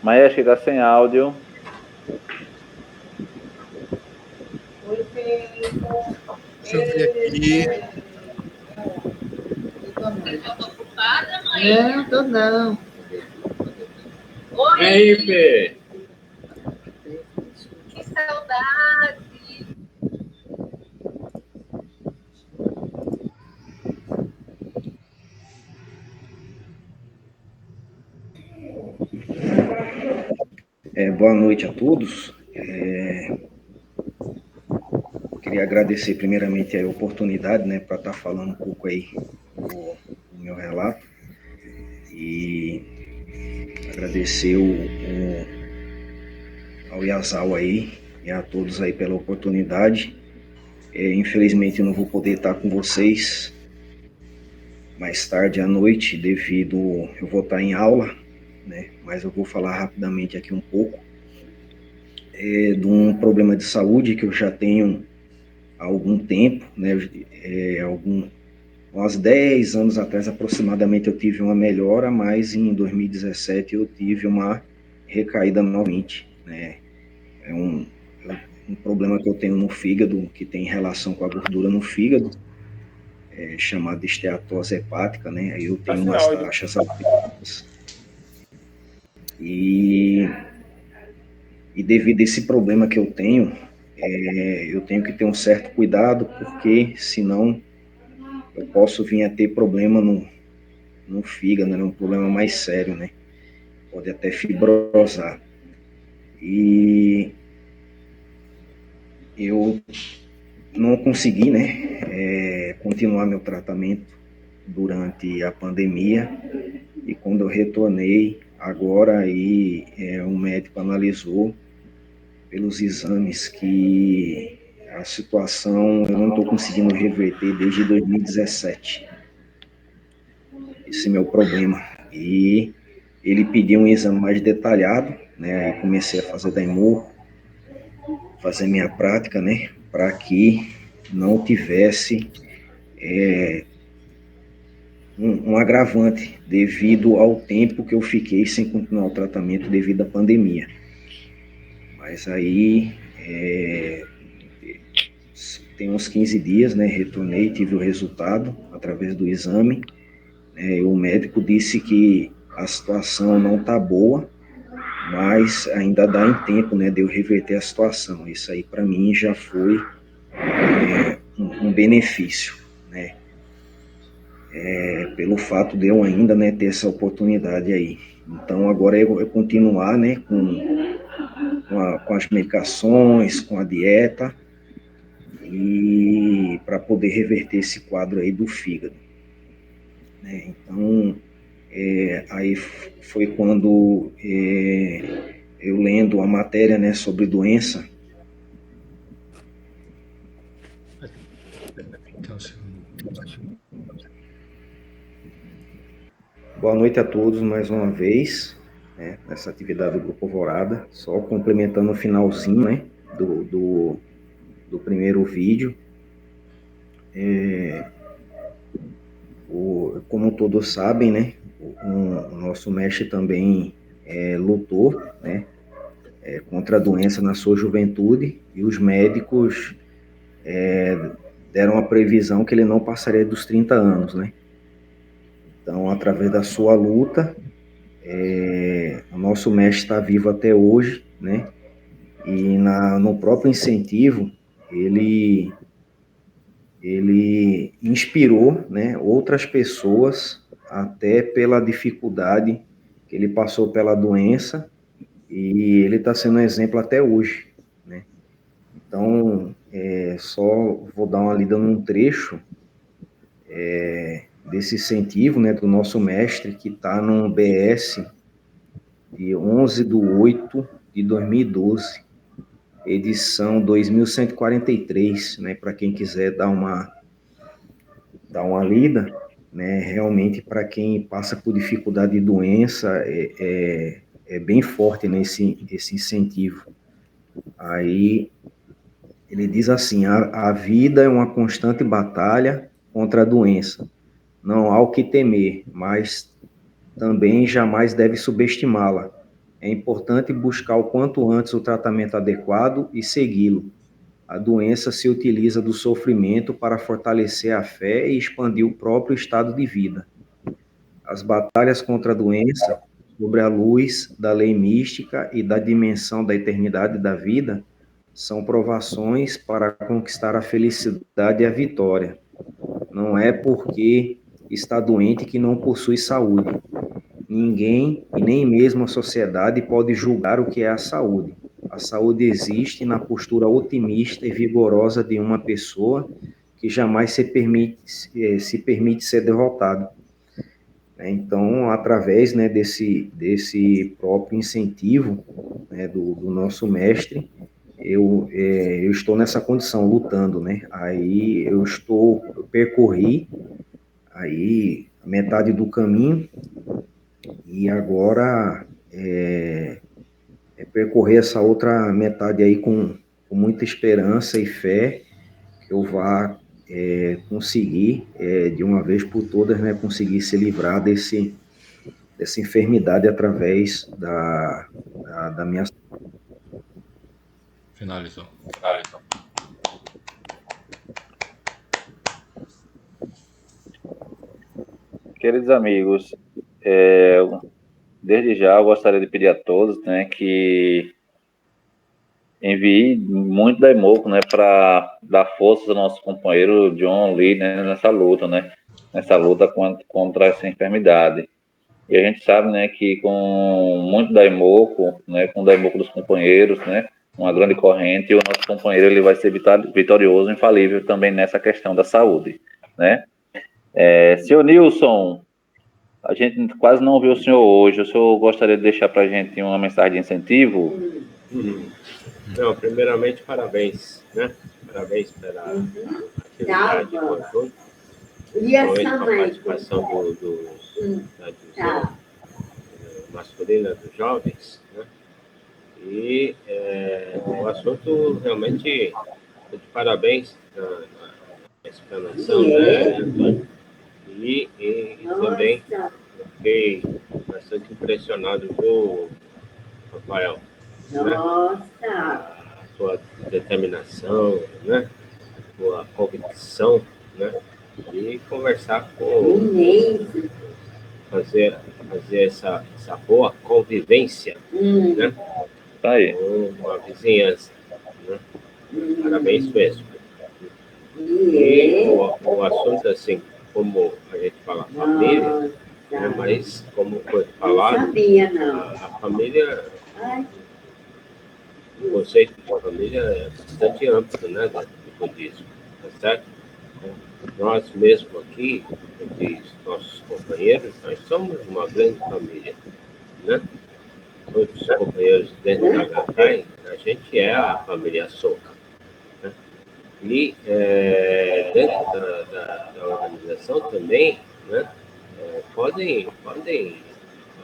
Maieski está sem áudio. Deixa eu ver aqui. Tô ocupada, mãe? Não, tô não. Oi, E aí, Fê? que saudade! Boa noite a todos. Queria agradecer primeiramente a oportunidade, né, para estar falando um pouco aí do meu relato e agradecer ao Yasal aí e a todos aí pela oportunidade. Infelizmente eu não vou poder estar com vocês mais tarde à noite devido eu vou estar em aula, né, mas eu vou falar rapidamente aqui um pouco de um problema de saúde que eu já tenho há algum tempo, né? Uns 10 anos atrás aproximadamente eu tive uma melhora, mas em 2017 eu tive uma recaída novamente, né? É um problema que eu tenho no fígado, que tem relação com a gordura no fígado, chamado esteatose hepática, né? Aí eu tenho umas taxas altas. E devido a esse problema que eu tenho que ter um certo cuidado, porque senão eu posso vir a ter problema no fígado, né? Um problema mais sério, né? Pode até fibrosar. E eu não consegui, né, continuar meu tratamento durante a pandemia, e quando eu retornei, agora aí um médico analisou pelos exames que a situação eu não estou conseguindo reverter desde 2017. Esse é meu problema. E ele pediu um exame mais detalhado, né? Aí comecei a fazer Daimoku, fazer minha prática, né? Para que não tivesse um agravante devido ao tempo que eu fiquei sem continuar o tratamento devido à pandemia. Mas aí tem uns 15 dias, né? Retornei, tive o resultado através do exame. O médico disse que a situação não está boa, mas ainda dá em tempo, né, de eu reverter a situação. Isso aí para mim já foi um benefício, né, pelo fato de eu ainda, né, ter essa oportunidade aí. Então agora eu continuar, né, com as medicações, com a dieta, e para poder reverter esse quadro aí do fígado, né. Então aí foi quando eu lendo a matéria, né, sobre doença. Boa noite a todos mais uma vez, né, nessa atividade do Grupo Alvorada, só complementando o finalzinho, né, do primeiro vídeo. Como todos sabem, né, o nosso mestre também lutou, né, contra a doença na sua juventude, e os médicos deram a previsão que ele não passaria dos 30 anos, né. Então, através da sua luta, o nosso mestre está vivo até hoje, né, e no próprio incentivo, ele inspirou, né, outras pessoas, até pela dificuldade que ele passou pela doença, e ele está sendo um exemplo até hoje, né. Então, só vou dar uma lida num trecho desse incentivo, né, do nosso mestre, que está no BS de 11/8/2012, edição 2143, né, para quem quiser dar uma lida, né, realmente para quem passa por dificuldade de doença, é bem forte, né, esse incentivo. Aí ele diz assim: a vida é uma constante batalha contra a doença. Não há o que temer, mas também jamais deve subestimá-la. É importante buscar o quanto antes o tratamento adequado e segui-lo. A doença se utiliza do sofrimento para fortalecer a fé e expandir o próprio estado de vida. As batalhas contra a doença, sobre a luz da lei mística e da dimensão da eternidade da vida, são provações para conquistar a felicidade e a vitória. Não é porque está doente que não possui saúde. Ninguém, e nem mesmo a sociedade, pode julgar o que é a saúde. A saúde existe na postura otimista e vigorosa de uma pessoa que jamais se permite ser derrotada. Então, através, né, desse próprio incentivo, né, do nosso mestre, eu estou nessa condição, lutando, né? Aí eu percorri aí metade do caminho, e agora percorrer essa outra metade aí com muita esperança e fé que eu vá conseguir, de uma vez por todas, né, conseguir se livrar dessa enfermidade através da minha... Finalizou. Queridos amigos, desde já eu gostaria de pedir a todos, né, que envie muito Daimoku, né, para dar força ao nosso companheiro John Lee, né, nessa luta contra essa enfermidade. E a gente sabe, né, que com muito Daimoku, né, com o Daimoku dos companheiros, né, uma grande corrente, o nosso companheiro ele vai ser vitorioso, infalível também nessa questão da saúde, né. Senhor Nilson, a gente quase não viu o senhor hoje. O senhor gostaria de deixar para a gente uma mensagem de incentivo? Não, primeiramente, parabéns, né? Parabéns pela atividade conjunta, principalmente com a participação da divisão masculina dos jovens, né? E o assunto realmente é de parabéns na explanação, né, Antônio? E também fiquei bastante impressionado com o Rafael. Nossa! Né? A sua determinação, né? A sua convicção, né? E conversar fazer essa boa convivência, né? Aí. Com a vizinhança, né? Parabéns mesmo. E o assunto, assim, como a gente fala família, né? Mas como foi falado, a família, o conceito de família é bastante amplo, né? Dentro do budismo, tá certo? Nós mesmo aqui, entre os nossos companheiros, nós somos uma grande família, né? Todos os companheiros dentro da Gakkai, a gente é a família Soka, né? E dentro da organização também, né? Podem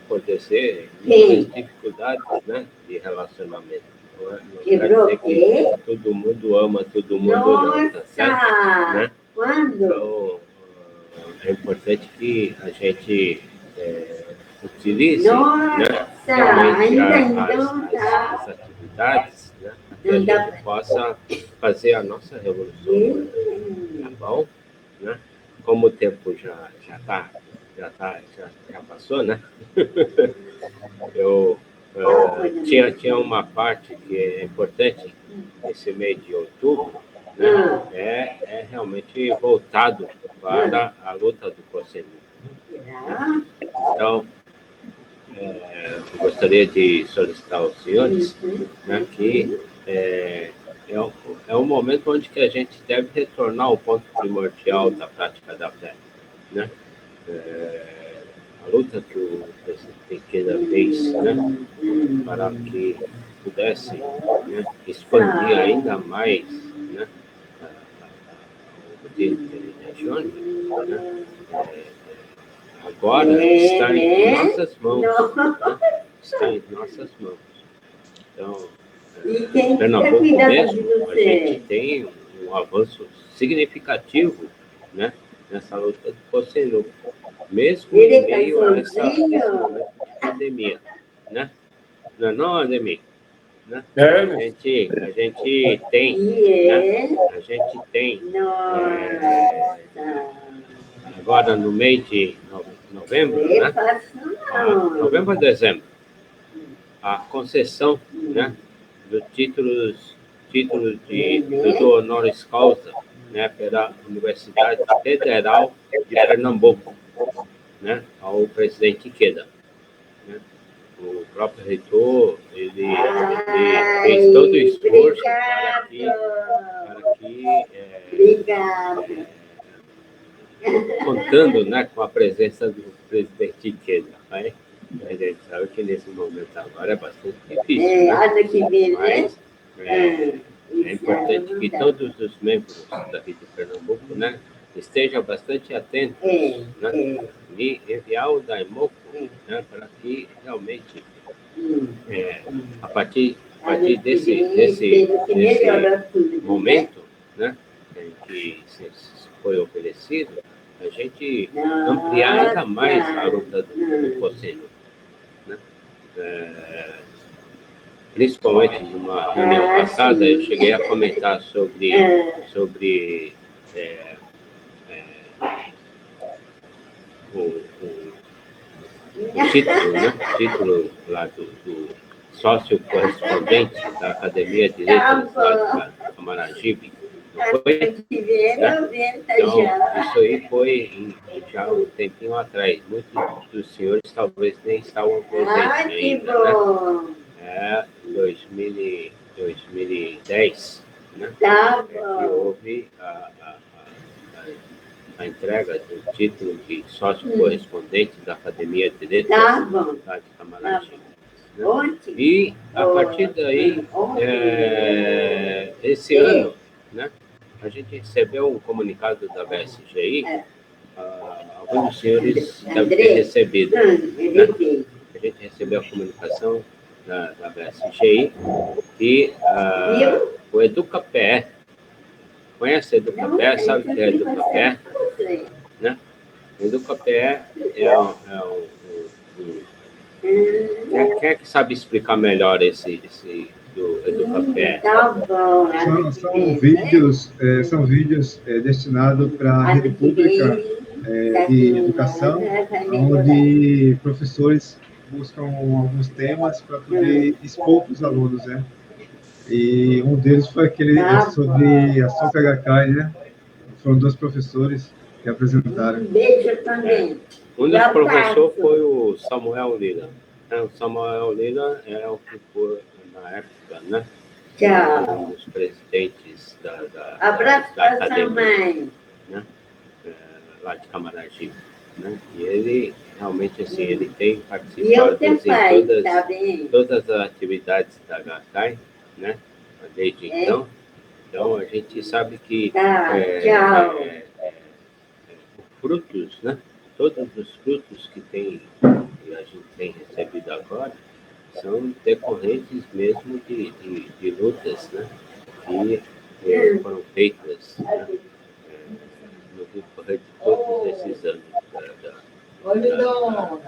acontecer muitas dificuldades, né? De relacionamento. Não quer dizer que todo mundo ama todo mundo, não, tá certo? Né? Então, é importante que a gente utilize, né, realmente as atividades, né, para que a gente possa fazer a nossa revolução, tá bom? Né? Como o tempo já passou, né? Eu tinha uma parte que é importante nesse mês de outubro, né? É realmente voltado para a luta do Kossenu. Então, eu gostaria de solicitar aos senhores, né, que é um momento onde que a gente deve retornar ao ponto primordial da prática da fé, né? A luta que o presidente Ikeda fez, né, para que pudesse, né, expandir ainda mais, né, o poder inteligente, né, agora está em nossas mãos, né? Está em nossas mãos. Então, Pernambuco mesmo, a gente tem um avanço significativo, né, nessa luta do Kossenu, mesmo em meio a esse momento de pandemia, né? Não, Ademir? Né? A gente tem, né? A gente tem agora no mês de novembro, né? Novembro a dezembro, a concessão, né, do título do honoris causa, né, pela Universidade Federal de Pernambuco, né, ao presidente Ikeda, né? O próprio reitor, ele fez todo o esforço para que contando, né, com a presença do presidente Ikeda, né? A gente sabe que nesse momento agora é bastante difícil, né? Mas é importante que todos os membros daqui de Pernambuco, né, estejam bastante atentos, né, e enviar o Daimoku, né, para que realmente, a partir desse momento, né, que foi oferecido, a gente ampliar ainda mais a luta do Kossenu, né? Principalmente numa reunião passada, eu cheguei a comentar sobre o título, né? O título lá do sócio correspondente da Academia de Letras lá de Camaragibe. Não foi? Né? Então, isso aí foi já um tempinho atrás. Muitos dos senhores talvez nem estavam presentes ainda, né? 2010, né? Que houve a entrega do título de sócio correspondente da Academia de Letras de Camaragibe. Né? E, a partir daí, esse ano, né, a gente recebeu um comunicado da BSGI, alguns dos senhores devem ter recebido. Né? A gente recebeu a comunicação da BSGI e o EducaPE, conhece o EducaPE? Sabe o que é EducaPE? Né? O EducaPE quem é que sabe explicar melhor esse do EducaPE? São vídeos destinados para a rede pública de educação, onde professores buscam alguns temas para poder expor para os alunos, né? E um deles foi aquele sobre a Soca Gakkai, né? Foram 2 professores que apresentaram. Beijo também. Um dos professores foi o Samuel Lila. O Samuel Lila é o que foi, na época, né? Tchau. Um dos presidentes da Abraço para sua academia, mãe. né? Lá de Camaragibe. Né? E ele, realmente, assim, ele tem participado em todas as atividades da Gakkai, né? Desde então. Então, a gente sabe que frutos, né? Todos os frutos que a gente tem recebido agora são decorrentes mesmo de lutas, né? Que foram feitas, né? No decorrer de todos esses anos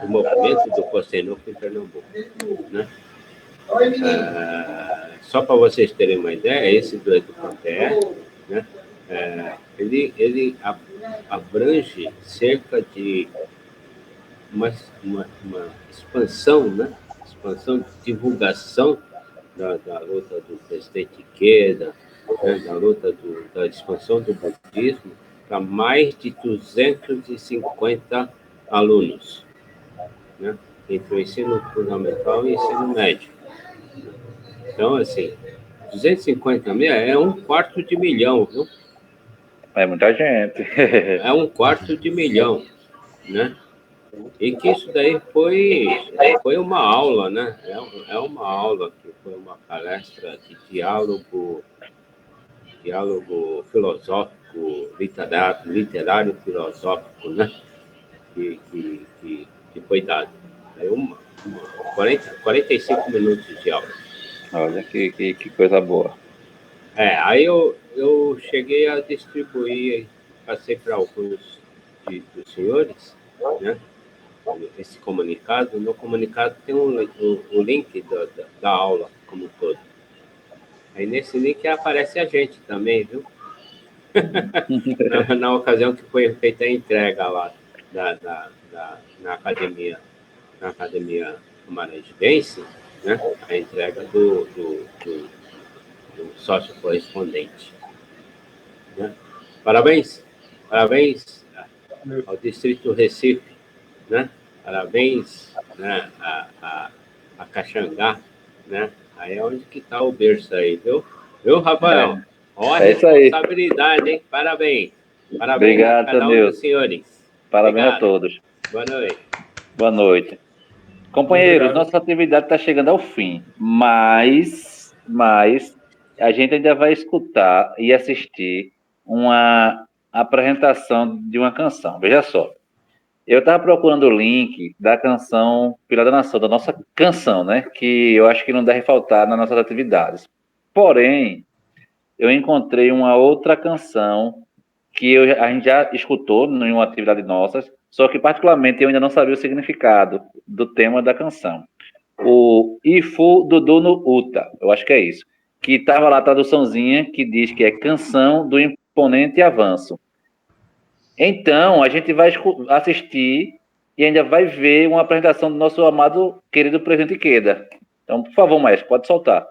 do movimento do Costenuco em Pernambuco, né? Só para vocês terem uma ideia, esse do EducaPE, né? Ele abrange cerca de uma expansão, né? Expansão de divulgação da luta do presidente Ikeda, né? Da luta da expansão do budismo para mais de 250 alunos, né? Entre o ensino fundamental e o ensino médio. Então, assim, 250 mil é 1/4 de milhão, viu? É muita gente. É 1/4 de milhão, né? E que isso daí foi uma aula, né? É uma aula, que foi uma palestra de diálogo filosófico, literário filosófico, né? Que foi dado. Aí 45 minutos de aula. Olha que coisa boa. Aí eu cheguei a distribuir, passei para alguns dos senhores, né? Esse comunicado. No comunicado tem o link da aula como um todo. Aí nesse link aparece a gente também, viu? na ocasião que foi feita a entrega lá na academia camaragibense, né? A entrega do sócio correspondente. Né? Parabéns ao Distrito Recife, né? Parabéns, né? a Caxangá, né? Aí é onde que está o berço aí, viu? Viu, Rafael? Olha a responsabilidade, hein? Parabéns. Obrigado, a cada um dos senhores. Parabéns Obrigado. a todos. Boa noite. Boa noite. Companheiros, nossa atividade está chegando ao fim, mas a gente ainda vai escutar e assistir uma apresentação de uma canção. Veja só, eu estava procurando o link da canção Pilar da Nação, da nossa canção, né? Que eu acho que não deve faltar nas nossas atividades. Porém, eu encontrei uma outra canção que a gente já escutou em uma atividade nossa, só que particularmente eu ainda não sabia o significado do tema da canção. O Ifu Dudu no Uta, eu acho que é isso, que estava lá a traduçãozinha que diz que é Canção do Imponente Avanço. Então, a gente vai assistir e ainda vai ver uma apresentação do nosso amado, querido presidente Ikeda. Então, por favor, maestro, pode soltar.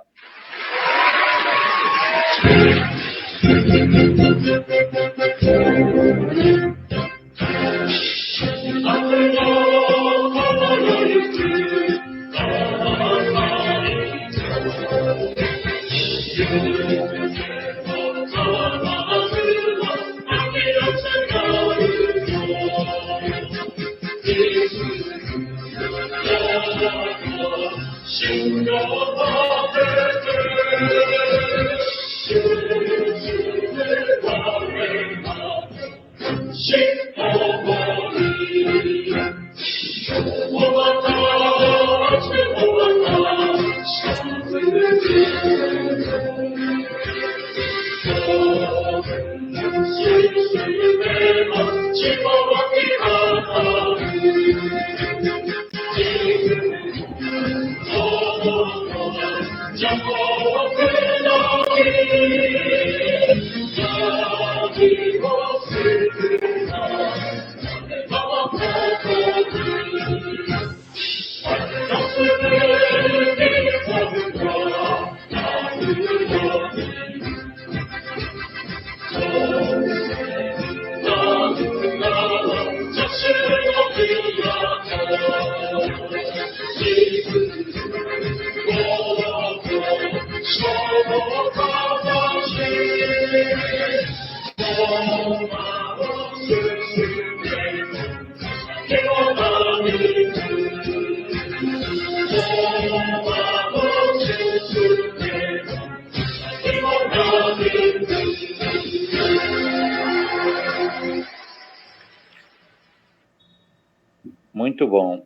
Muito bom.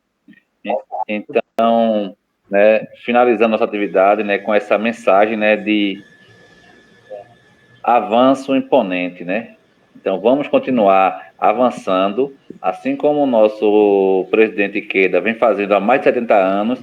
Então, né, finalizando nossa atividade, né, com essa mensagem, né, de avanço imponente, né? Então, vamos continuar avançando, assim como o nosso presidente Ikeda vem fazendo há mais de 70 anos,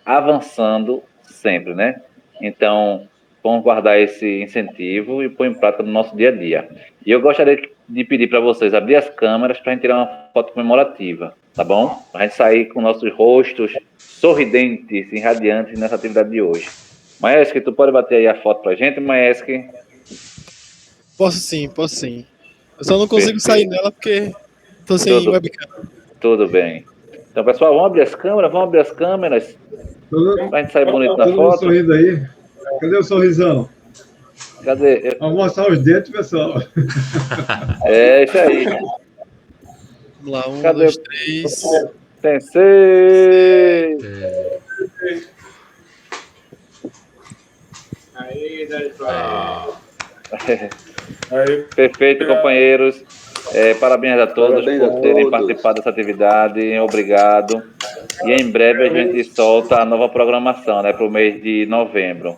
avançando sempre, né? Então, vamos guardar esse incentivo e pôr em prática no nosso dia a dia. E eu gostaria de pedir para vocês abrir as câmeras para a gente tirar uma foto comemorativa, tá bom? Para a gente sair com nossos rostos sorridentes e radiantes nessa atividade de hoje. Maesque, tu pode bater aí a foto para a gente, Maesque? Posso sim, posso sim. Eu só não consigo sair nela porque tô sem webcam. Tudo bem. Então, pessoal, vamos abrir as câmeras, pra gente sair bonito na todo foto. Mundo sorrindo aí. Cadê o sorrisão? Cadê? Vamos mostrar os dentes, pessoal. É isso aí. Vamos lá, 1, Cadê? 2, 3. Sensei! Aí, pessoal. Perfeito, companheiros. Parabéns a todos por terem participado dessa atividade. Obrigado. E em breve a gente solta a nova programação, né, para o mês de novembro.